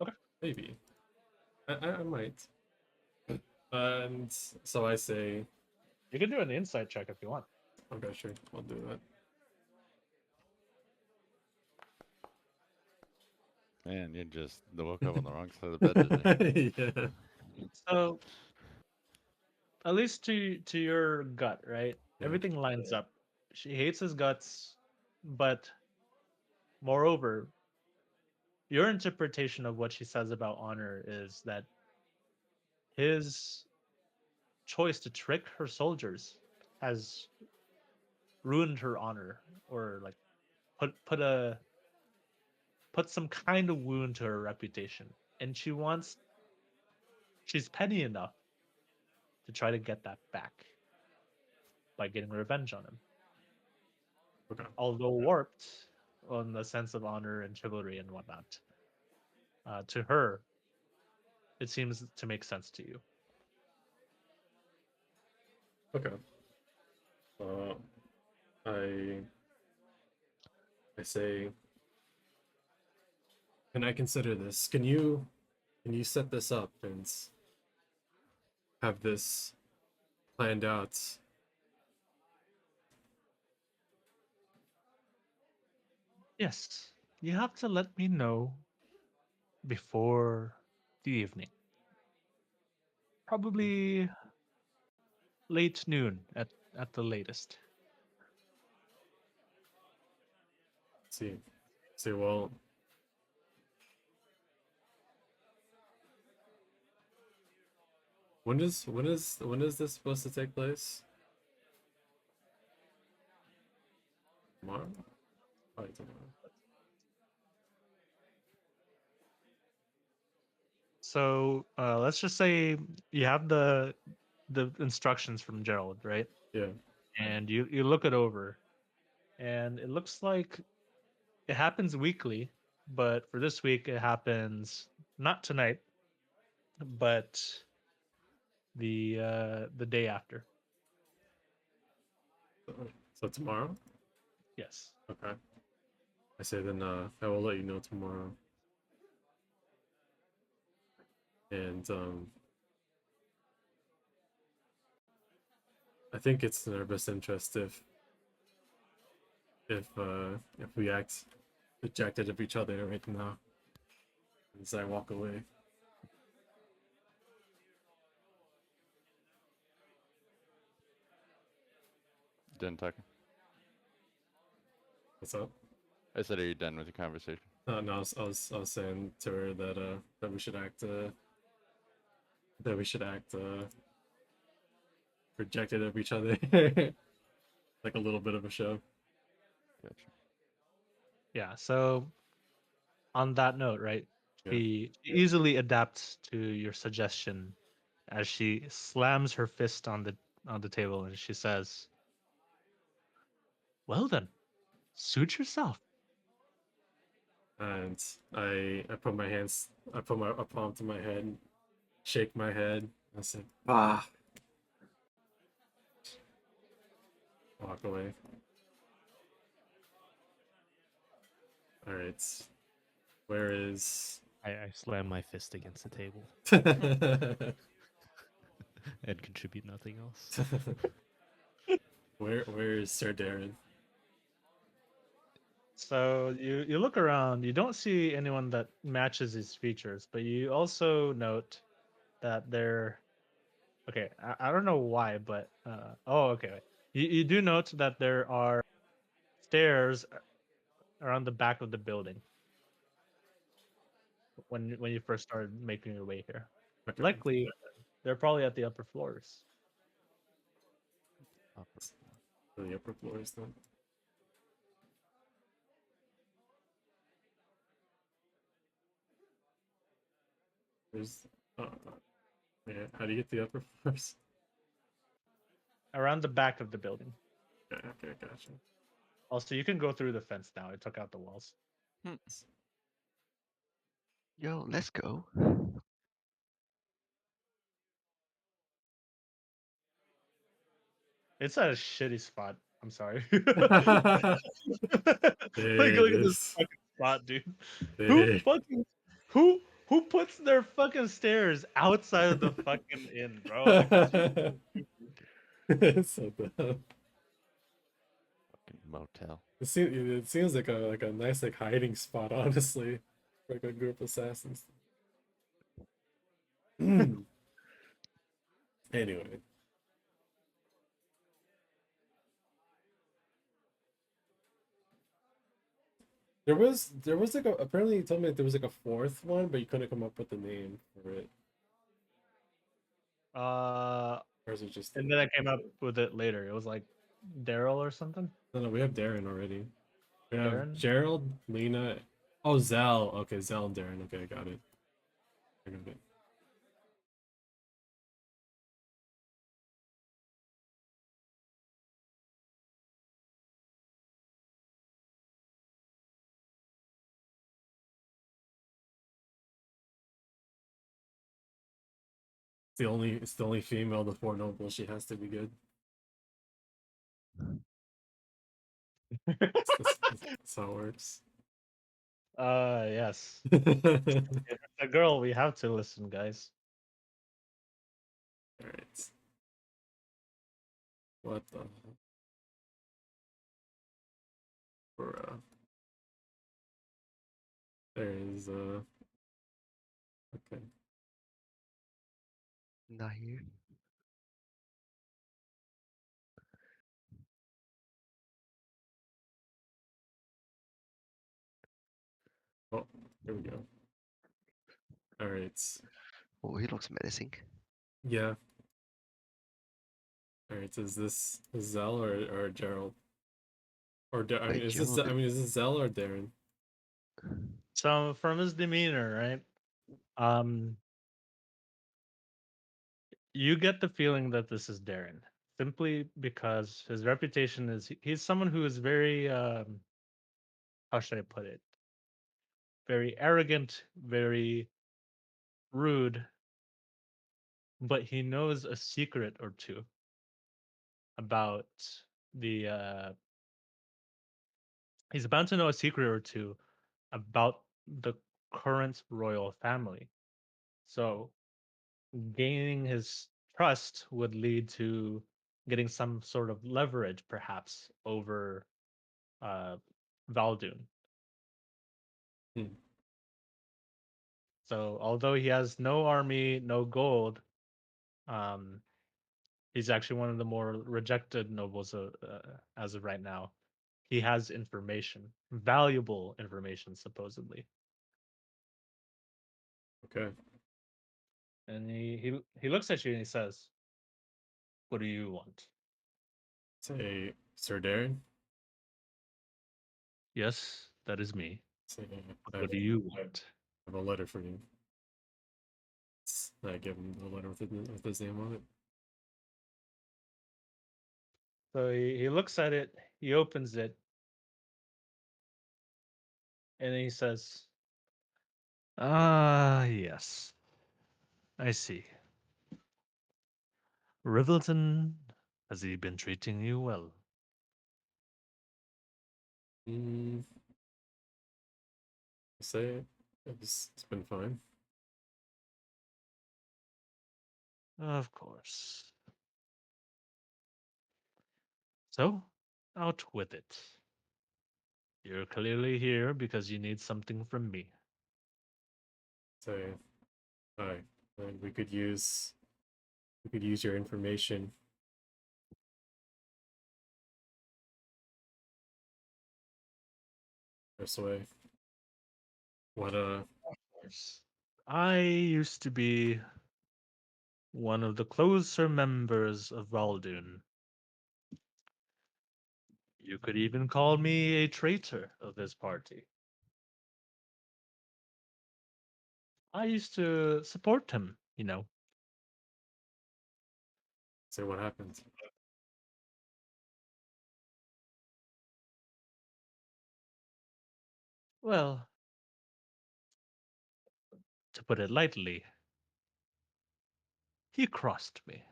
Speaker 1: Okay.
Speaker 2: Maybe. I might. And so I say,
Speaker 1: You can do an insight check if you want.
Speaker 2: okay, sure, I'll do that.
Speaker 4: Man, you just woke up on the wrong side of the bed today.
Speaker 2: Yeah.
Speaker 1: So, at least to your gut, right?
Speaker 2: Yeah.
Speaker 1: Everything lines up. She hates his guts, but moreover, your interpretation of what she says about honor is that his choice to trick her soldiers has ruined her honor, or like put some kind of wound to her reputation, and she's petty enough to try to get that back by getting revenge on him.
Speaker 2: Okay.
Speaker 1: Although warped on the sense of honor and chivalry and whatnot, to her, it seems to make sense to you.
Speaker 2: Okay. Uh, I say, can I consider this? Can you set this up and have this planned out?
Speaker 1: Yes, you have to let me know before the evening. Probably late noon at the latest.
Speaker 2: See, well, when is this supposed to take place? Tomorrow? Probably tomorrow.
Speaker 1: So let's just say you have the instructions from Gerald, right?
Speaker 2: Yeah.
Speaker 1: And you look it over, and it looks like it happens weekly, but for this week it happens not tonight, but the day after.
Speaker 2: So tomorrow?
Speaker 1: Yes.
Speaker 2: Okay. I say then I will let you know tomorrow. And I think it's in our best interest if we act dejected of each other right now as I walk away.
Speaker 4: Done talking.
Speaker 2: What's up?
Speaker 4: I said, are you done with your conversation?
Speaker 2: No, I was saying to her that we should act rejected of each other, like a little bit of a show.
Speaker 4: Gotcha.
Speaker 1: Yeah. So on that note, right?
Speaker 2: Yeah.
Speaker 1: She easily adapts to your suggestion as she slams her fist on the table and she says, "Well then, suit yourself."
Speaker 2: And I put my hands, I put a palm to my head, shake my head. I said, "Ah." Walk away. All right. Where is?
Speaker 3: I slam my fist against the table and contribute nothing else.
Speaker 2: Where is Sir Darren?
Speaker 1: So you look around, you don't see anyone that matches his features, but you also note that they're okay. I don't know why, but oh, okay. You do note that there are stairs around the back of the building when you first started making your way here.
Speaker 2: Okay.
Speaker 1: Likely, they're probably at the upper floors.
Speaker 4: Upper.
Speaker 2: To the upper floors then. There's yeah, how do you get the upper floors?
Speaker 1: Around the back of the building.
Speaker 2: Okay, gotcha.
Speaker 1: Also, you can go through the fence now. I took out the walls.
Speaker 5: Yo, let's go.
Speaker 1: It's a shitty spot. I'm sorry.
Speaker 2: There
Speaker 1: Look
Speaker 2: it
Speaker 1: at this
Speaker 2: is.
Speaker 1: fucking spot, dude.
Speaker 2: There.
Speaker 1: Who puts their fucking stairs outside of the fucking inn, bro? Like, that's
Speaker 2: It's so dumb.
Speaker 4: Fucking motel.
Speaker 2: It seems like a nice like hiding spot, honestly, for like a group of assassins. Anyway, there was like apparently you told me that there was like a fourth one, but you couldn't come up with the name for it.
Speaker 1: uh,
Speaker 2: Or is it just
Speaker 1: and then I came up with it later. It was like Daryl or something.
Speaker 2: no, we have Darren already. We have
Speaker 1: Darren?
Speaker 2: Gerald, Lena. Oh, Zell. Okay, Zell and Darren. Okay, I got it. I got it. It's the only female of the four nobles. She has to be good. That's how it works.
Speaker 1: Yes. If it's a girl, we have to listen, guys.
Speaker 2: All right. What the? For there is okay.
Speaker 5: Not here.
Speaker 2: Oh, here we go. All right.
Speaker 5: Oh, he looks menacing.
Speaker 2: Yeah. All right. Is this Zell or Gerald? Or I mean,
Speaker 5: Wait,
Speaker 2: is this
Speaker 5: Gerald
Speaker 2: I mean, is this Zell or Darren?
Speaker 1: So from his demeanor, right? You get the feeling that this is Darren simply because his reputation is he's someone who is very how should I put it? Very arrogant, very rude, but he knows a secret or two about the. He's about to know a secret or two about the current royal family. So gaining his trust would lead to getting some sort of leverage, perhaps, over uh, Valdoon.
Speaker 2: Hmm.
Speaker 1: So although he has no army, no gold, um, he's actually one of the more rejected nobles as of right now. He has information, valuable information, supposedly,
Speaker 2: Okay.
Speaker 1: and he looks at you and he says, "What do you want?"
Speaker 2: Say, Sir Darren.
Speaker 1: Yes, that is me.
Speaker 2: Say,
Speaker 1: But what do you want?
Speaker 2: I have a letter for you. I give him the letter with his name on it.
Speaker 1: So he looks at it, he opens it, and he says, "Ah, yes, I see. Rivelton, has he been treating you well?"
Speaker 2: Mm, say it's been fine.
Speaker 1: Of course. So, out with it. You're clearly here because you need something from me.
Speaker 2: Say, hi. And we could use your information. This way. What
Speaker 1: I used to be one of the closer members of Valdoon. You could even call me a traitor of this party. I used to support him, you know.
Speaker 2: say what happened?
Speaker 1: Well, to put it lightly, he crossed me.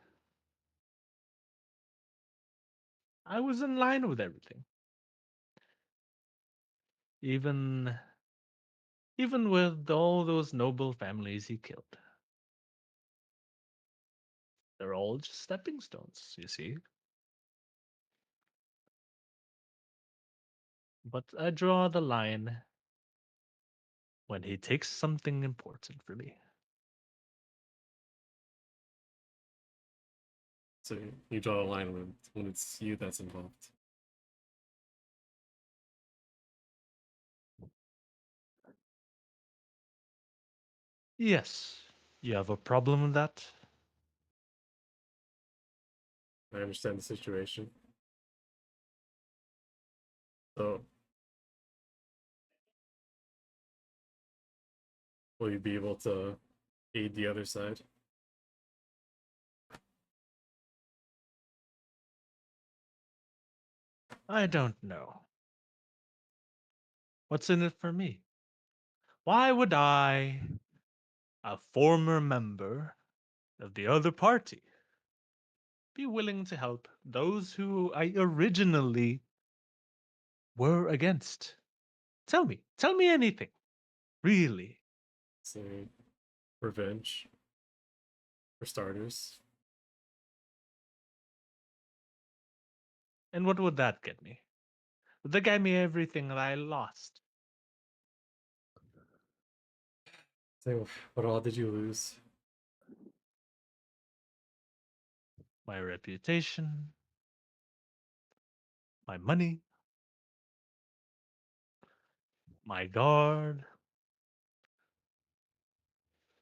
Speaker 1: I was in line with everything. Even even with all those noble families he killed. They're all just stepping stones, you see. But I draw the line when he takes something important for me.
Speaker 2: So you draw a line when it's you that's involved.
Speaker 1: Yes, you have a problem with that?
Speaker 2: I understand the situation. So will you be able to aid the other side?
Speaker 1: I don't know. What's in it for me? Why would I, a former member of the other party, be willing to help those who I originally were against? Tell me anything. Really.
Speaker 2: Say revenge for starters.
Speaker 1: And what would that get me? Would that get me everything that I lost?
Speaker 2: Say what all did you lose?
Speaker 1: My reputation, my money, my guard.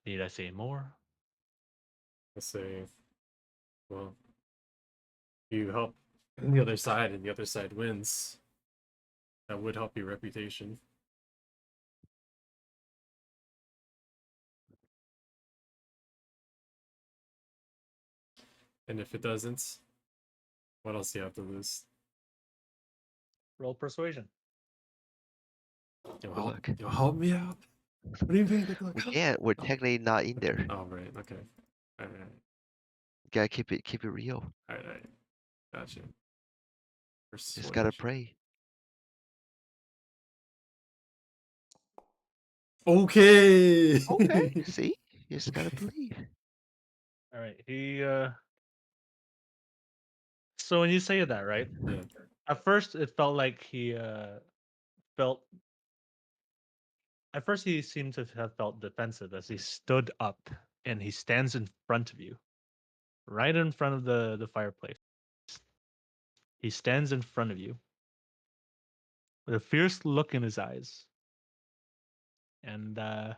Speaker 1: Need I say more?
Speaker 2: I say, well, you help the other side and the other side wins. That would help your reputation. And if it doesn't, what else do you have to lose?
Speaker 1: Roll persuasion.
Speaker 2: You'll
Speaker 5: Good
Speaker 2: help,
Speaker 5: luck.
Speaker 2: you'll help me out. What do you mean?
Speaker 5: We can't. We're
Speaker 2: Oh.
Speaker 5: technically not in there.
Speaker 2: Oh, right. Okay. All right.
Speaker 5: Gotta keep it real.
Speaker 2: All right. Gotcha.
Speaker 5: Just gotta
Speaker 2: Persuasion.
Speaker 5: pray.
Speaker 2: Okay.
Speaker 5: Okay. See, you just gotta believe.
Speaker 1: All right. So when you say that, right?
Speaker 2: Yeah.
Speaker 1: At first, it felt like he felt. At first, he seemed to have felt defensive as he stood up and he stands in front of you, right in front of the fireplace. He stands in front of you with a fierce look in his eyes, and at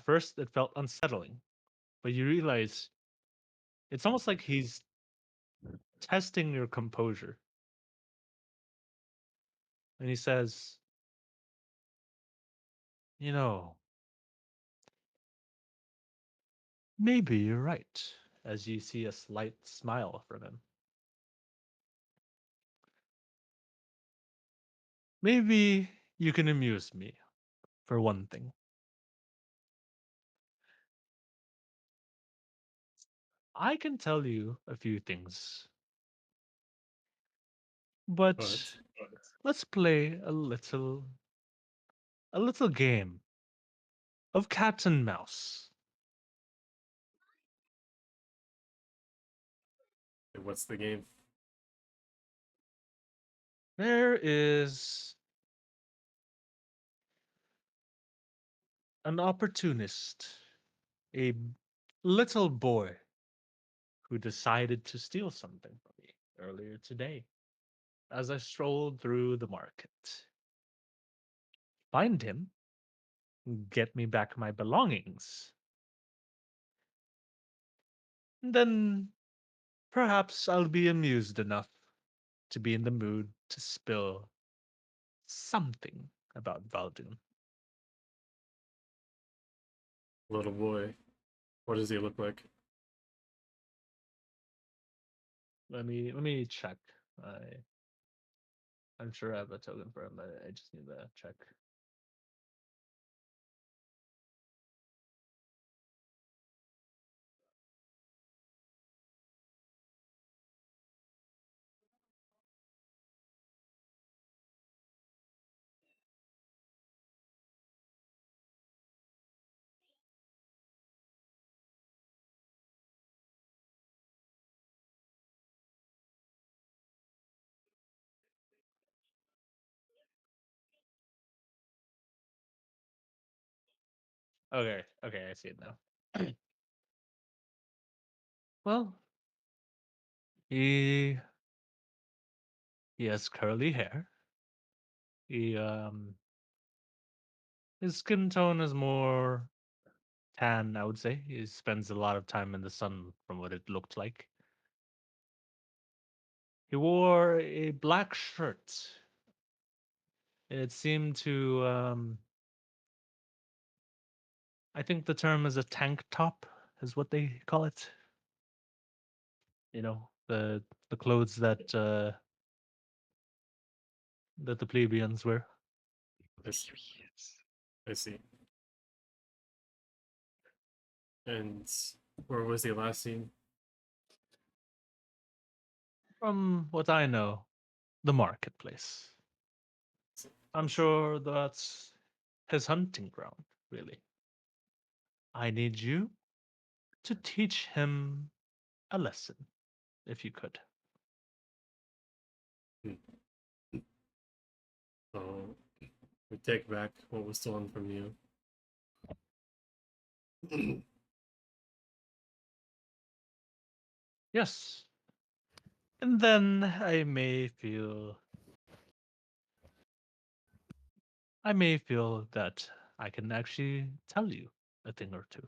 Speaker 1: first, it felt unsettling, but you realize it's almost like he's testing your composure. And he says, "You know, maybe you're right," as you see a slight smile from him. "Maybe you can amuse me, for one thing. I can tell you a few things, but
Speaker 2: But
Speaker 1: let's play a little game of cat and mouse.
Speaker 2: what's the game?
Speaker 1: There is an opportunist, a little boy who decided to steal something from me earlier today as I strolled through the market. Find him, get me back my belongings. Then perhaps I'll be amused enough to be in the mood to spill something about Valdun.
Speaker 2: Little boy. What does he look like?
Speaker 1: Let me check. I'm sure I have a token for him, but I just need to check. Okay, okay, I see it now. Well, he he has curly hair. He his skin tone is more tan, I would say. He spends a lot of time in the sun from what it looked like. He wore a black shirt. It seemed to I think the term is a tank top is what they call it. You know, the clothes that the plebeians wear.
Speaker 2: I see. I see. And where was he last seen?
Speaker 1: From what I know, the marketplace. I'm sure that's his hunting ground, really. I need you to teach him a lesson, if you could.
Speaker 2: So we take back what was stolen from you.
Speaker 1: Yes. And then I may feel that I can actually tell you a thing or two.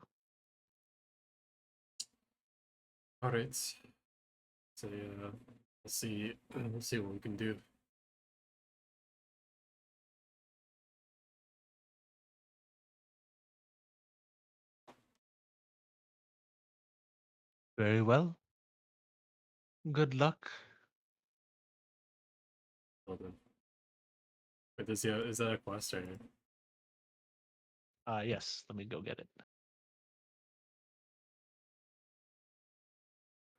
Speaker 2: All right. So we'll see. We'll see what we can do.
Speaker 1: Very well. Good luck.
Speaker 2: Well then. Wait, is that a quest or?
Speaker 1: Yes, let me go get it.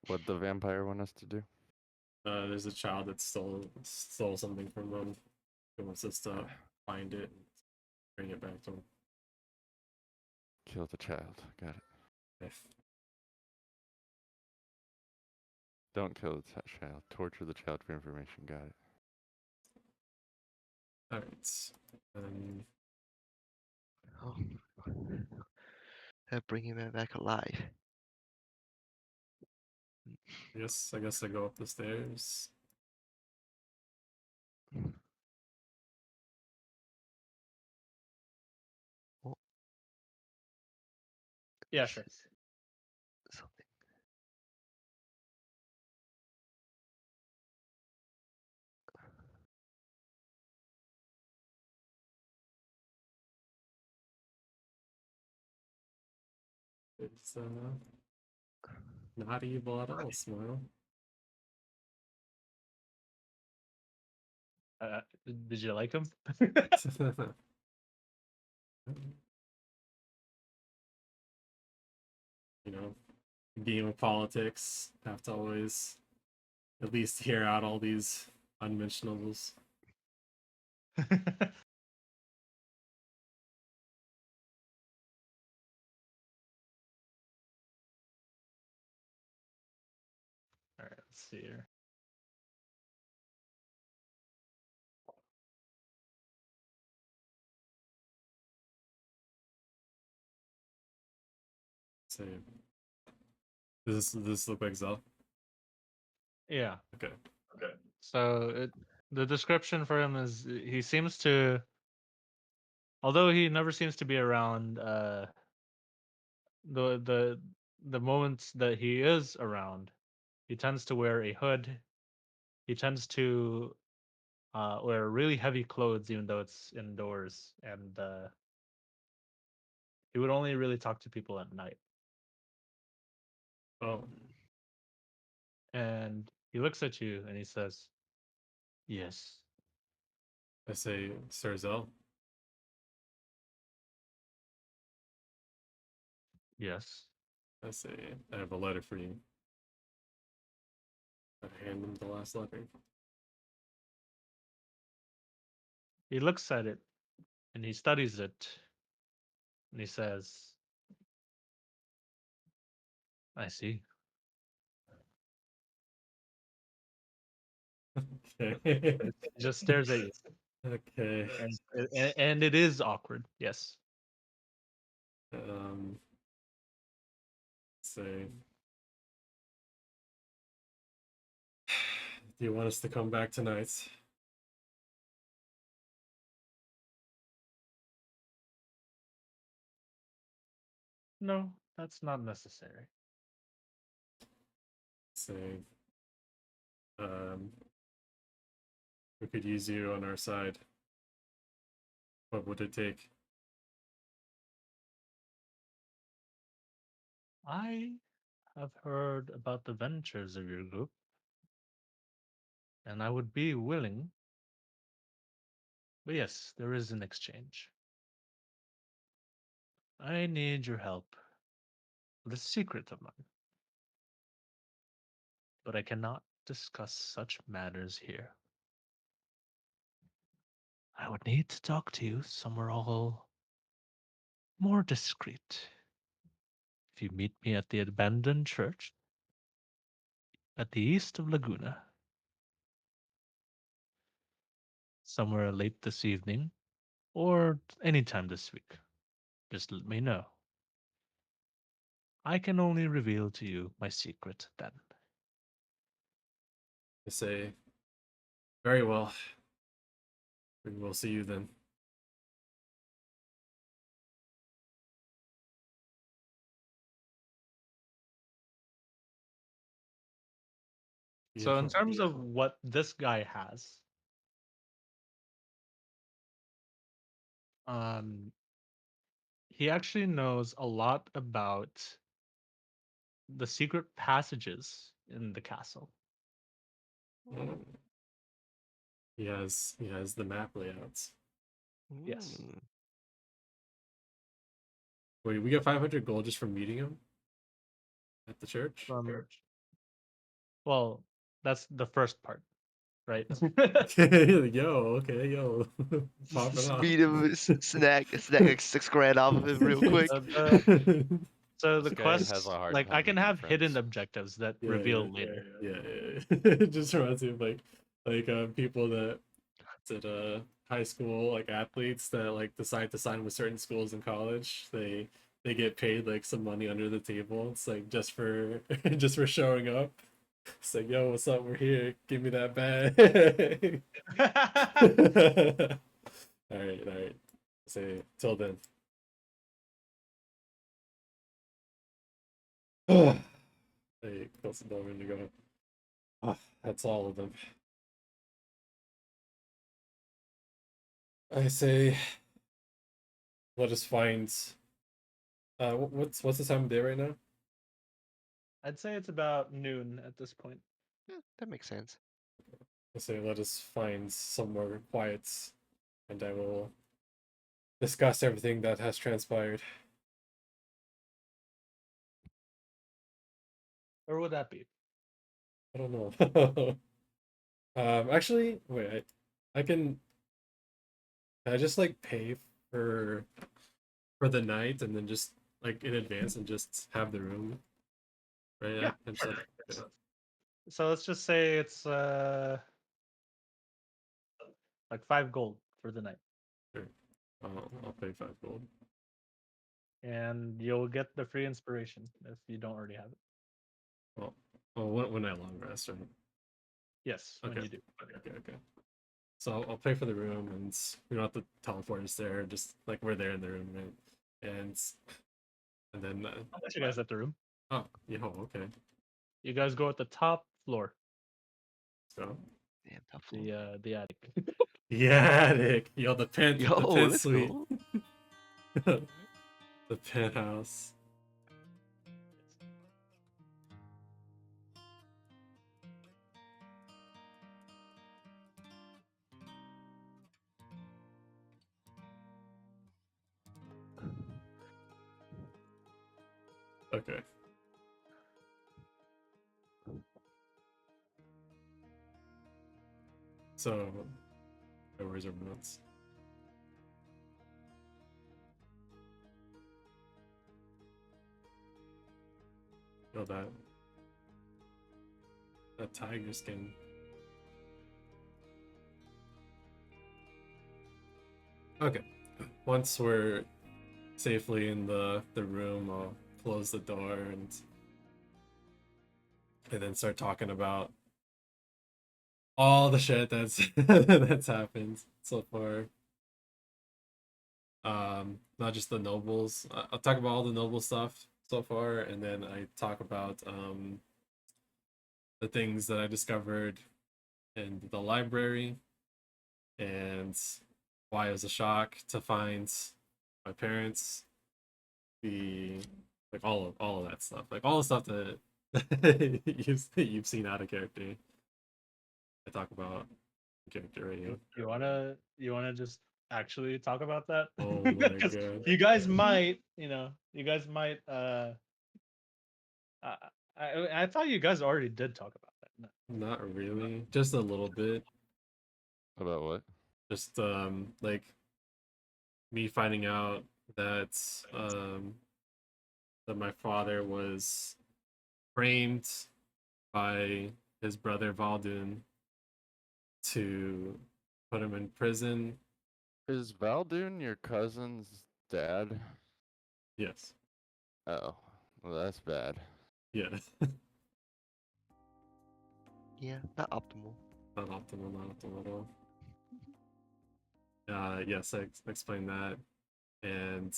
Speaker 4: What the vampire want us to do?
Speaker 2: There's a child that stole something from them. He wants us to find it and bring it back to him.
Speaker 4: Kill the child. Got it.
Speaker 2: If
Speaker 4: Don't kill the child. Torture the child for information. Got it.
Speaker 2: all right,
Speaker 5: Oh, bringing him back alive.
Speaker 2: I guess I go up the stairs.
Speaker 1: Yeah, sure.
Speaker 5: Something.
Speaker 2: It's not evil at all. Smile.
Speaker 1: Did you like him?
Speaker 2: You know, game of politics. Have to always at least hear out all these unmentionables.
Speaker 1: All right, let's see here.
Speaker 2: So, does this look like Zell?
Speaker 1: Yeah.
Speaker 2: Okay.
Speaker 1: So the description for him is he seems to, although he never seems to be around. The the moments that he is around, he tends to wear a hood. He tends to wear really heavy clothes, even though it's indoors, and he would only really talk to people at night.
Speaker 2: Oh,
Speaker 1: And he looks at you and he says, "Yes,
Speaker 2: I say, Sir Zell.
Speaker 1: yes."
Speaker 2: I say, I have a letter for you. I hand him the last letter.
Speaker 1: He looks at it and he studies it, and he says, "I see."
Speaker 2: Okay.
Speaker 1: He just stares at you,
Speaker 2: Okay.
Speaker 1: and it is awkward. Yes.
Speaker 2: Say, do you want us to come back tonight?
Speaker 1: No, that's not necessary.
Speaker 2: Say, we could use you on our side. What would it take?
Speaker 1: I have heard about the ventures of your group, and I would be willing. But yes, there is an exchange. I need your help with a secret of mine, but I cannot discuss such matters here. I would need to talk to you somewhere all more discreet. If you meet me at the abandoned church at the east of Laguna, somewhere late this evening, or any time this week, just let me know. I can only reveal to you my secret then.
Speaker 2: I say, very well. We will see you then.
Speaker 1: So, in
Speaker 2: Beautiful.
Speaker 1: terms of what this guy has, um, he actually knows a lot about the secret passages in the castle.
Speaker 2: Mm. he has the map layouts.
Speaker 1: Yes.
Speaker 5: Mm.
Speaker 2: Wait, we get 500 gold just from meeting him at the church.
Speaker 1: Well, that's the first part, right?
Speaker 2: Yo, okay, yo, pop it
Speaker 5: Just
Speaker 2: off.
Speaker 5: beat him, snack like 6 grand off of him real quick.
Speaker 1: So the
Speaker 4: This guy has
Speaker 1: quests,
Speaker 4: a hard
Speaker 1: like I
Speaker 4: time
Speaker 1: can
Speaker 4: making
Speaker 1: have hidden
Speaker 4: friends.
Speaker 1: objectives that
Speaker 2: Yeah,
Speaker 1: reveal later.
Speaker 2: Yeah. It just reminds me of people that at high school, like athletes that like decide to sign with certain schools in college. They get paid like some money under the table. It's like just for just for showing up. It's like, yo, what's up? We're here. Give me that bag. All right. Say till then. Hey, close the door when you go. That's all of them. I say, let us find. What's the time of day right now?
Speaker 1: I'd say it's about noon at this point.
Speaker 5: Yeah, that makes sense.
Speaker 2: I say, let us find somewhere quiet, and I will discuss everything that has transpired.
Speaker 1: Where would that be?
Speaker 2: I don't know. Actually, wait. I can. Can I just like pay for the night and then just like in advance and just have the room, right?
Speaker 1: Yeah,
Speaker 2: I just,
Speaker 1: sure.
Speaker 2: okay.
Speaker 1: So let's just say it's like 5 gold for the night,
Speaker 2: Sure. I'll pay 5 gold.
Speaker 1: and you'll get the free inspiration if you don't already have it.
Speaker 2: Well, when I long rest, right?
Speaker 1: Yes, when
Speaker 2: Okay.
Speaker 1: you do.
Speaker 2: Okay. So I'll pay for the room, and we don't have to teleport us there. Just like we're there in the room, right? And then
Speaker 1: I'll let you guys at the room.
Speaker 2: oh, okay.
Speaker 1: You guys go at the top floor,
Speaker 2: So
Speaker 5: Damn, tough floor.
Speaker 1: the attic.
Speaker 2: the attic, yo, the
Speaker 5: Yo, let's
Speaker 2: suite,
Speaker 5: go.
Speaker 2: the penthouse. Okay. So, where's our notes? Yo, that tiger skin. Okay. Once we're safely in the room, I'll close the door and then start talking about all the shit that's that's happened so far. Not just the nobles. I'll talk about all the noble stuff so far, and then I talk about the things that I discovered in the library and why it was a shock to find my parents, the like all of that stuff, like all the stuff that you've seen out of character. I talk about character radio.
Speaker 1: You wanna just actually talk about that?
Speaker 2: Oh my
Speaker 1: 'Cause
Speaker 2: god.
Speaker 1: you guys might, I, I thought you guys already did talk about that. No.
Speaker 2: Not really. Just a little bit.
Speaker 4: About what?
Speaker 2: Just like me finding out that that my father was framed by his brother Valdun to put him in prison.
Speaker 4: Is Valdoon your cousin's dad?
Speaker 2: Yes.
Speaker 4: Oh, well, that's bad.
Speaker 2: Yeah.
Speaker 5: Yeah, not optimal.
Speaker 2: Not optimal at all. Yes, I explain that, and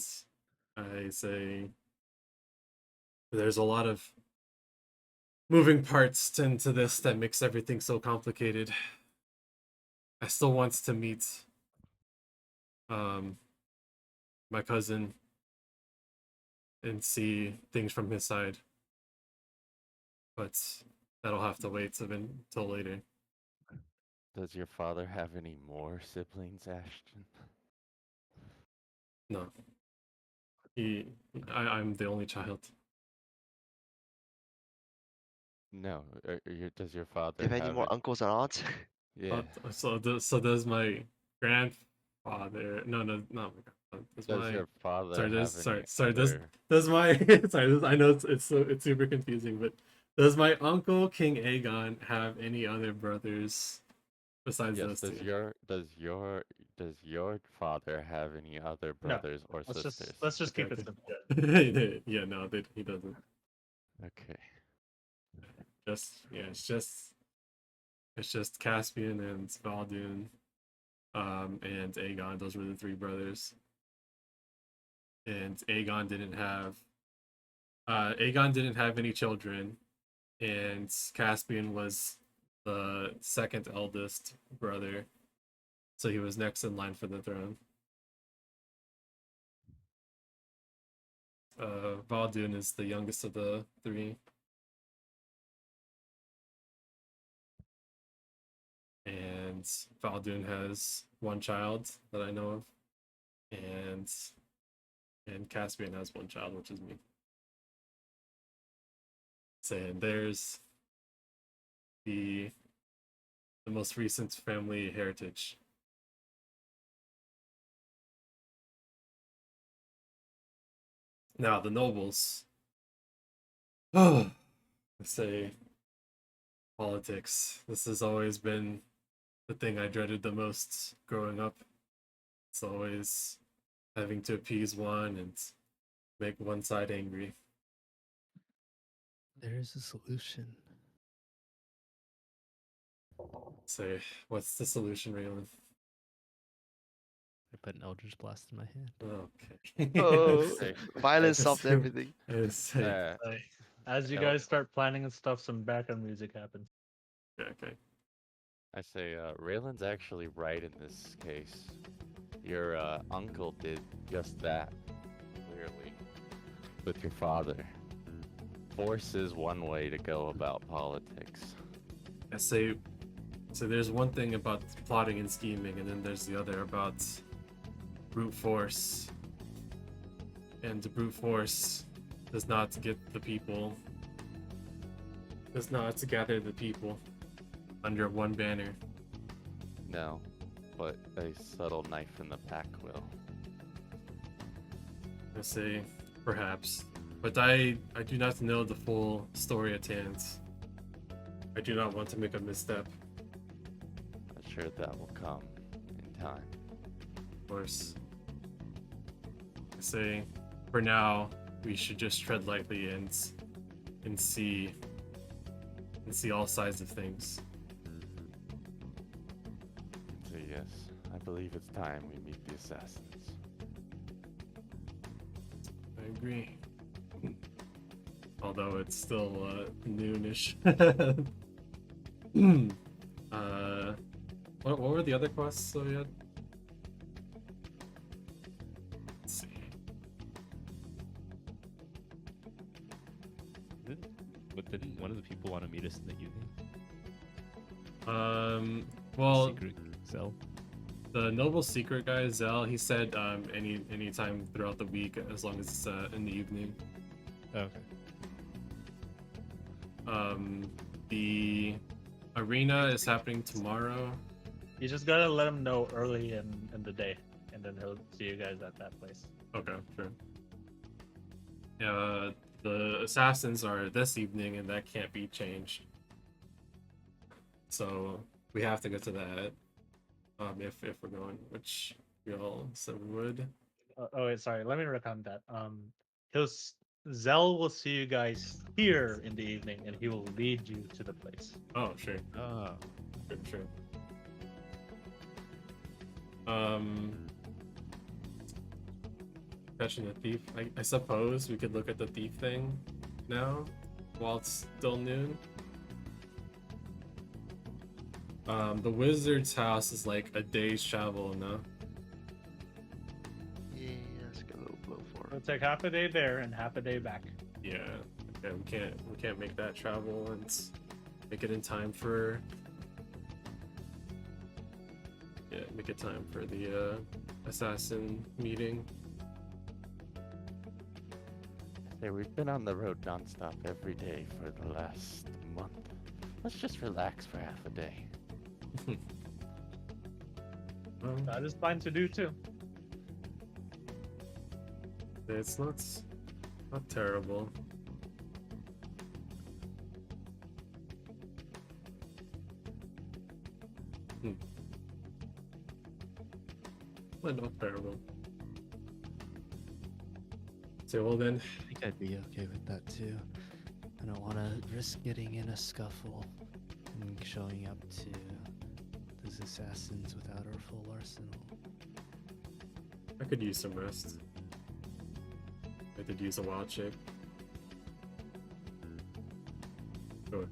Speaker 2: I say there's a lot of moving parts into this that makes everything so complicated. I still want to meet um my cousin and see things from his side, but that'll have to wait until later.
Speaker 4: Does your father have any more siblings, Ashton?
Speaker 2: No. I'm the only child.
Speaker 4: No. Does your
Speaker 5: Do
Speaker 4: father
Speaker 5: you have any
Speaker 4: have
Speaker 5: more
Speaker 4: it?
Speaker 5: uncles and aunts?
Speaker 4: Yeah.
Speaker 2: So does my grandfather? No, no, not my grandfather. Does
Speaker 4: Does
Speaker 2: my
Speaker 4: your father
Speaker 2: sorry,
Speaker 4: have any other?
Speaker 2: does my sorry, I know it's super confusing, but does my uncle King Aegon have any other brothers besides
Speaker 4: Yes.
Speaker 2: those two?
Speaker 4: Does your father have any other
Speaker 1: No.
Speaker 4: brothers or sisters?
Speaker 1: Let's just
Speaker 2: Okay,
Speaker 1: keep it
Speaker 2: okay.
Speaker 1: simple.
Speaker 2: Yeah, no, he doesn't.
Speaker 4: Okay.
Speaker 2: It's just Caspian and Spaldun, and Aegon. Those were the three brothers. And Aegon didn't have any children, and Caspian was the second eldest brother, so he was next in line for the throne. Valdun is the youngest of the three. And Valdun has one child that I know of, and Caspian has one child, which is me. Saying there's the most recent family heritage. Now the nobles. Oh, let's say politics. This has always been the thing I dreaded the most growing up. It's always having to appease one and make one side angry.
Speaker 3: There is a solution.
Speaker 2: Say, what's the solution, Raylan?
Speaker 3: I put an Eldritch Blast in my hand.
Speaker 2: Okay.
Speaker 5: Oh,
Speaker 4: Okay.
Speaker 5: violence
Speaker 2: I
Speaker 5: solved
Speaker 2: see.
Speaker 5: everything.
Speaker 2: Say,
Speaker 4: Uh,
Speaker 1: So, as you
Speaker 4: El-
Speaker 1: guys start planning and stuff, some background music happens.
Speaker 2: okay.
Speaker 4: I say, Raylan's actually right in this case. Your uncle did just that, clearly, with your father. Force is one way to go about politics.
Speaker 2: I say, so there's one thing about plotting and scheming, and then there's the other about brute force. And the brute force does not get the people, does not gather the people under one banner.
Speaker 4: No, but a subtle knife in the pack will.
Speaker 2: I say, perhaps. But I do not know the full story at hand. I do not want to make a misstep,
Speaker 4: I'm sure that will come in time.
Speaker 2: of course. I say, for now, we should just tread lightly and see all sides of things.
Speaker 4: So yes, I believe it's time we meet the assassins.
Speaker 2: I agree. Although it's still noonish. What were the other quests that we had? Let's see.
Speaker 3: But didn't one of the people want to meet us in the evening?
Speaker 2: Well,
Speaker 3: Secret cell.
Speaker 2: the noble secret guy Zell, he said any time throughout the week as long as it's in the evening.
Speaker 3: Oh, okay.
Speaker 2: The arena is happening tomorrow.
Speaker 1: You just gotta let him know early in the day, and then he'll see you guys at that place.
Speaker 2: Okay, sure. The assassins are this evening, and that can't be changed. So we have to go to that. If we're going, which we all said we would.
Speaker 1: Oh wait, sorry. Let me recount that. Zell will see you guys here in the evening, and he will lead you to the place.
Speaker 2: Oh, sure,
Speaker 3: Oh.
Speaker 2: sure. Catching a thief. I suppose we could look at the thief thing now, while it's still noon. The wizard's house is like a day's travel, no?
Speaker 5: Yeah, let's go blow for
Speaker 1: It'll take half a day there and half a day back.
Speaker 2: Yeah. Okay, we can't make that travel and make it in time for make a time for the assassin meeting.
Speaker 4: Hey, we've been on the road nonstop every day for the last month. Let's just relax for half a day.
Speaker 2: Well,
Speaker 1: That is fine to do too.
Speaker 2: it's not terrible. Well, not terrible. So well then,
Speaker 3: I think I'd be okay with that too. I don't want to risk getting in a scuffle and showing up to those assassins without our full arsenal.
Speaker 2: I could use some rest. I could use a wild shape. Sure.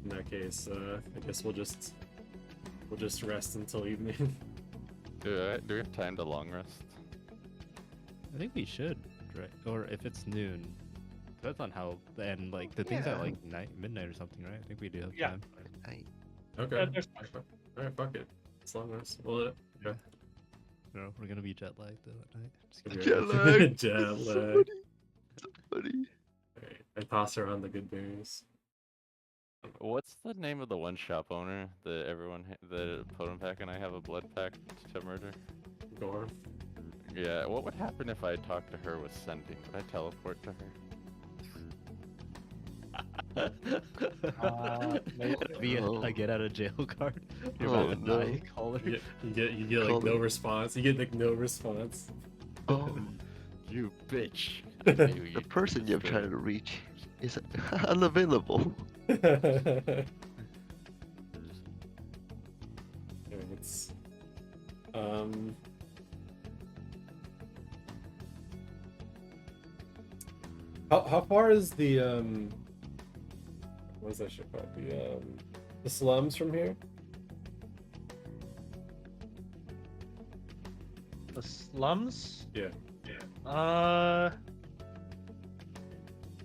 Speaker 2: In that case, I guess we'll just rest until evening.
Speaker 4: Do we have time to long rest?
Speaker 3: I think we should, right? Or if it's noon, depends on how. And like the thing's at
Speaker 5: Yeah.
Speaker 3: like midnight or something, right? I think we do have
Speaker 1: Yeah.
Speaker 3: time.
Speaker 2: Okay.
Speaker 1: Yeah, there's-
Speaker 2: Alright, fuck it. It's long rest. Well, yeah.
Speaker 3: No, we're gonna be jet lagged though at night. Just
Speaker 2: Okay.
Speaker 3: kidding.
Speaker 5: Jet lag.
Speaker 2: Jet
Speaker 5: So
Speaker 2: lag.
Speaker 5: funny. So funny.
Speaker 2: Alright, I toss around the good berries.
Speaker 4: What's the name of the one shop owner that the Totem Pack and I have a blood pact to murder?
Speaker 2: Gorm.
Speaker 4: Yeah, what would happen if I talked to her with sending? Would I teleport to her?
Speaker 3: Via
Speaker 5: Oh.
Speaker 3: a get out of jail card. You're
Speaker 5: Oh,
Speaker 3: about to
Speaker 5: no.
Speaker 3: die. Call her.
Speaker 2: You get like
Speaker 5: Call
Speaker 2: no
Speaker 5: them.
Speaker 2: response. You get like no response.
Speaker 5: Oh,
Speaker 4: You bitch.
Speaker 5: the person you're trying to reach is unavailable.
Speaker 2: It's how far is the what's that shit called? The slums from here?
Speaker 1: The slums?
Speaker 2: Yeah.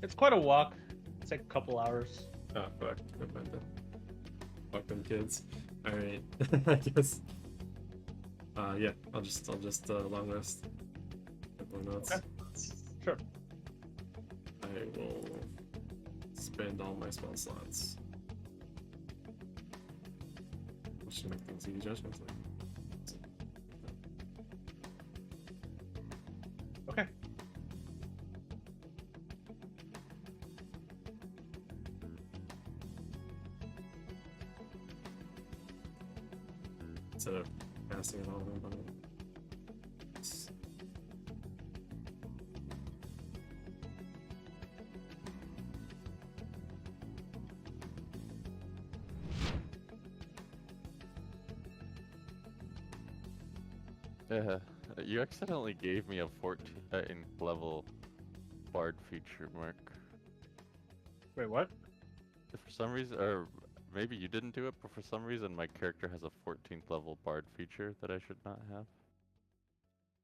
Speaker 1: It's quite a walk. It's like a couple hours.
Speaker 2: Oh fuck. Never mind then. Fuck them kids. Alright. I guess. Yeah, I'll just long rest. Everyone else.
Speaker 1: Okay. Sure.
Speaker 2: I will spend all my spell slots. Which should make things easy judgments like.
Speaker 1: Okay.
Speaker 2: Instead of passing it all over.
Speaker 4: You accidentally gave me a 14 level bard feature, Mark.
Speaker 1: Wait, what?
Speaker 4: For some reason, or maybe you didn't do it, but for some reason my character has a 14th level bard feature that I should not have.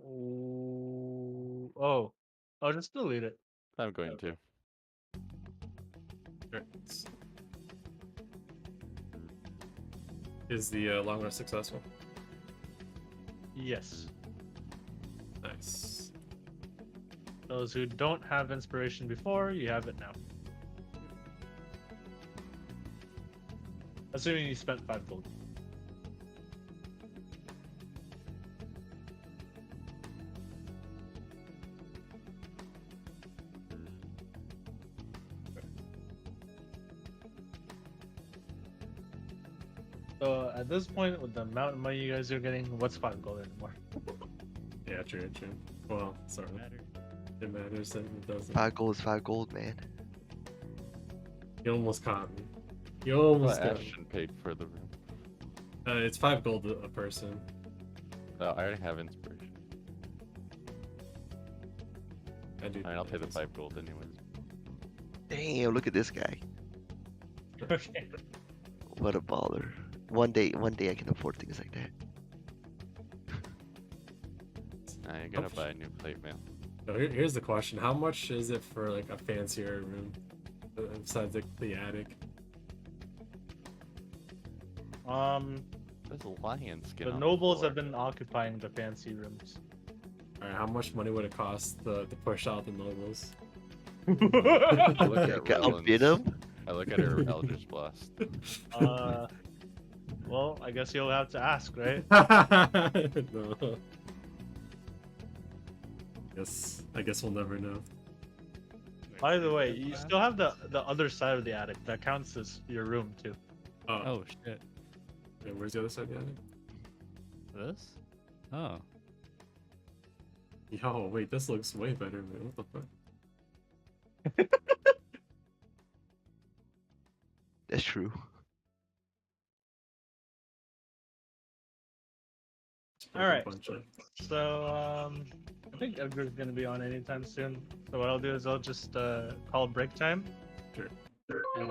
Speaker 1: Ooh, oh. I'll just delete it.
Speaker 4: I'm going to.
Speaker 2: Alright. Is the long rest successful?
Speaker 1: Yes.
Speaker 2: Nice.
Speaker 1: Those who don't have inspiration before, you have it now. Assuming you spent 5 gold. So at this point, with the amount of money you guys are getting, what's 5 gold anymore?
Speaker 2: Yeah, true. Well, sorry. It matters and it doesn't.
Speaker 5: 5 gold is 5 gold, man.
Speaker 2: You almost caught me. You almost
Speaker 4: Well,
Speaker 2: got me.
Speaker 4: Ashton paid for the room.
Speaker 2: It's 5 gold a person.
Speaker 4: Oh, I already have inspiration.
Speaker 2: I do.
Speaker 4: I mean, I'll pay the 5 gold anyways.
Speaker 5: Damn, look at this guy.
Speaker 1: Okay.
Speaker 5: What a baller. One day I can afford things like that.
Speaker 4: Nah, you're gonna buy a new plate mail.
Speaker 2: So here's the question: how much is it for like a fancier room besides the attic?
Speaker 4: There's a lion skin.
Speaker 1: The
Speaker 4: on
Speaker 1: nobles
Speaker 4: floor.
Speaker 1: have been occupying the fancy rooms.
Speaker 2: Alright, how much money would it cost to push out the nobles?
Speaker 4: I look at
Speaker 5: Can I outbid
Speaker 4: Raylan's-
Speaker 5: him?
Speaker 4: I look at her Eldritch Blast.
Speaker 1: Well, I guess you'll have to ask, right?
Speaker 2: No. I guess we'll never know.
Speaker 1: By the way, you still have the other side of the attic. That counts as your room too.
Speaker 2: Oh,
Speaker 3: Oh shit.
Speaker 2: wait, where's the other side of the attic?
Speaker 3: This? Oh.
Speaker 2: Yo, wait, this looks way better, man. What the fuck?
Speaker 5: That's true.
Speaker 2: Just
Speaker 1: All right.
Speaker 2: bunch of-
Speaker 1: So I think Edgar's gonna be on anytime soon. So what I'll do is I'll just call break time.
Speaker 2: Sure.
Speaker 1: And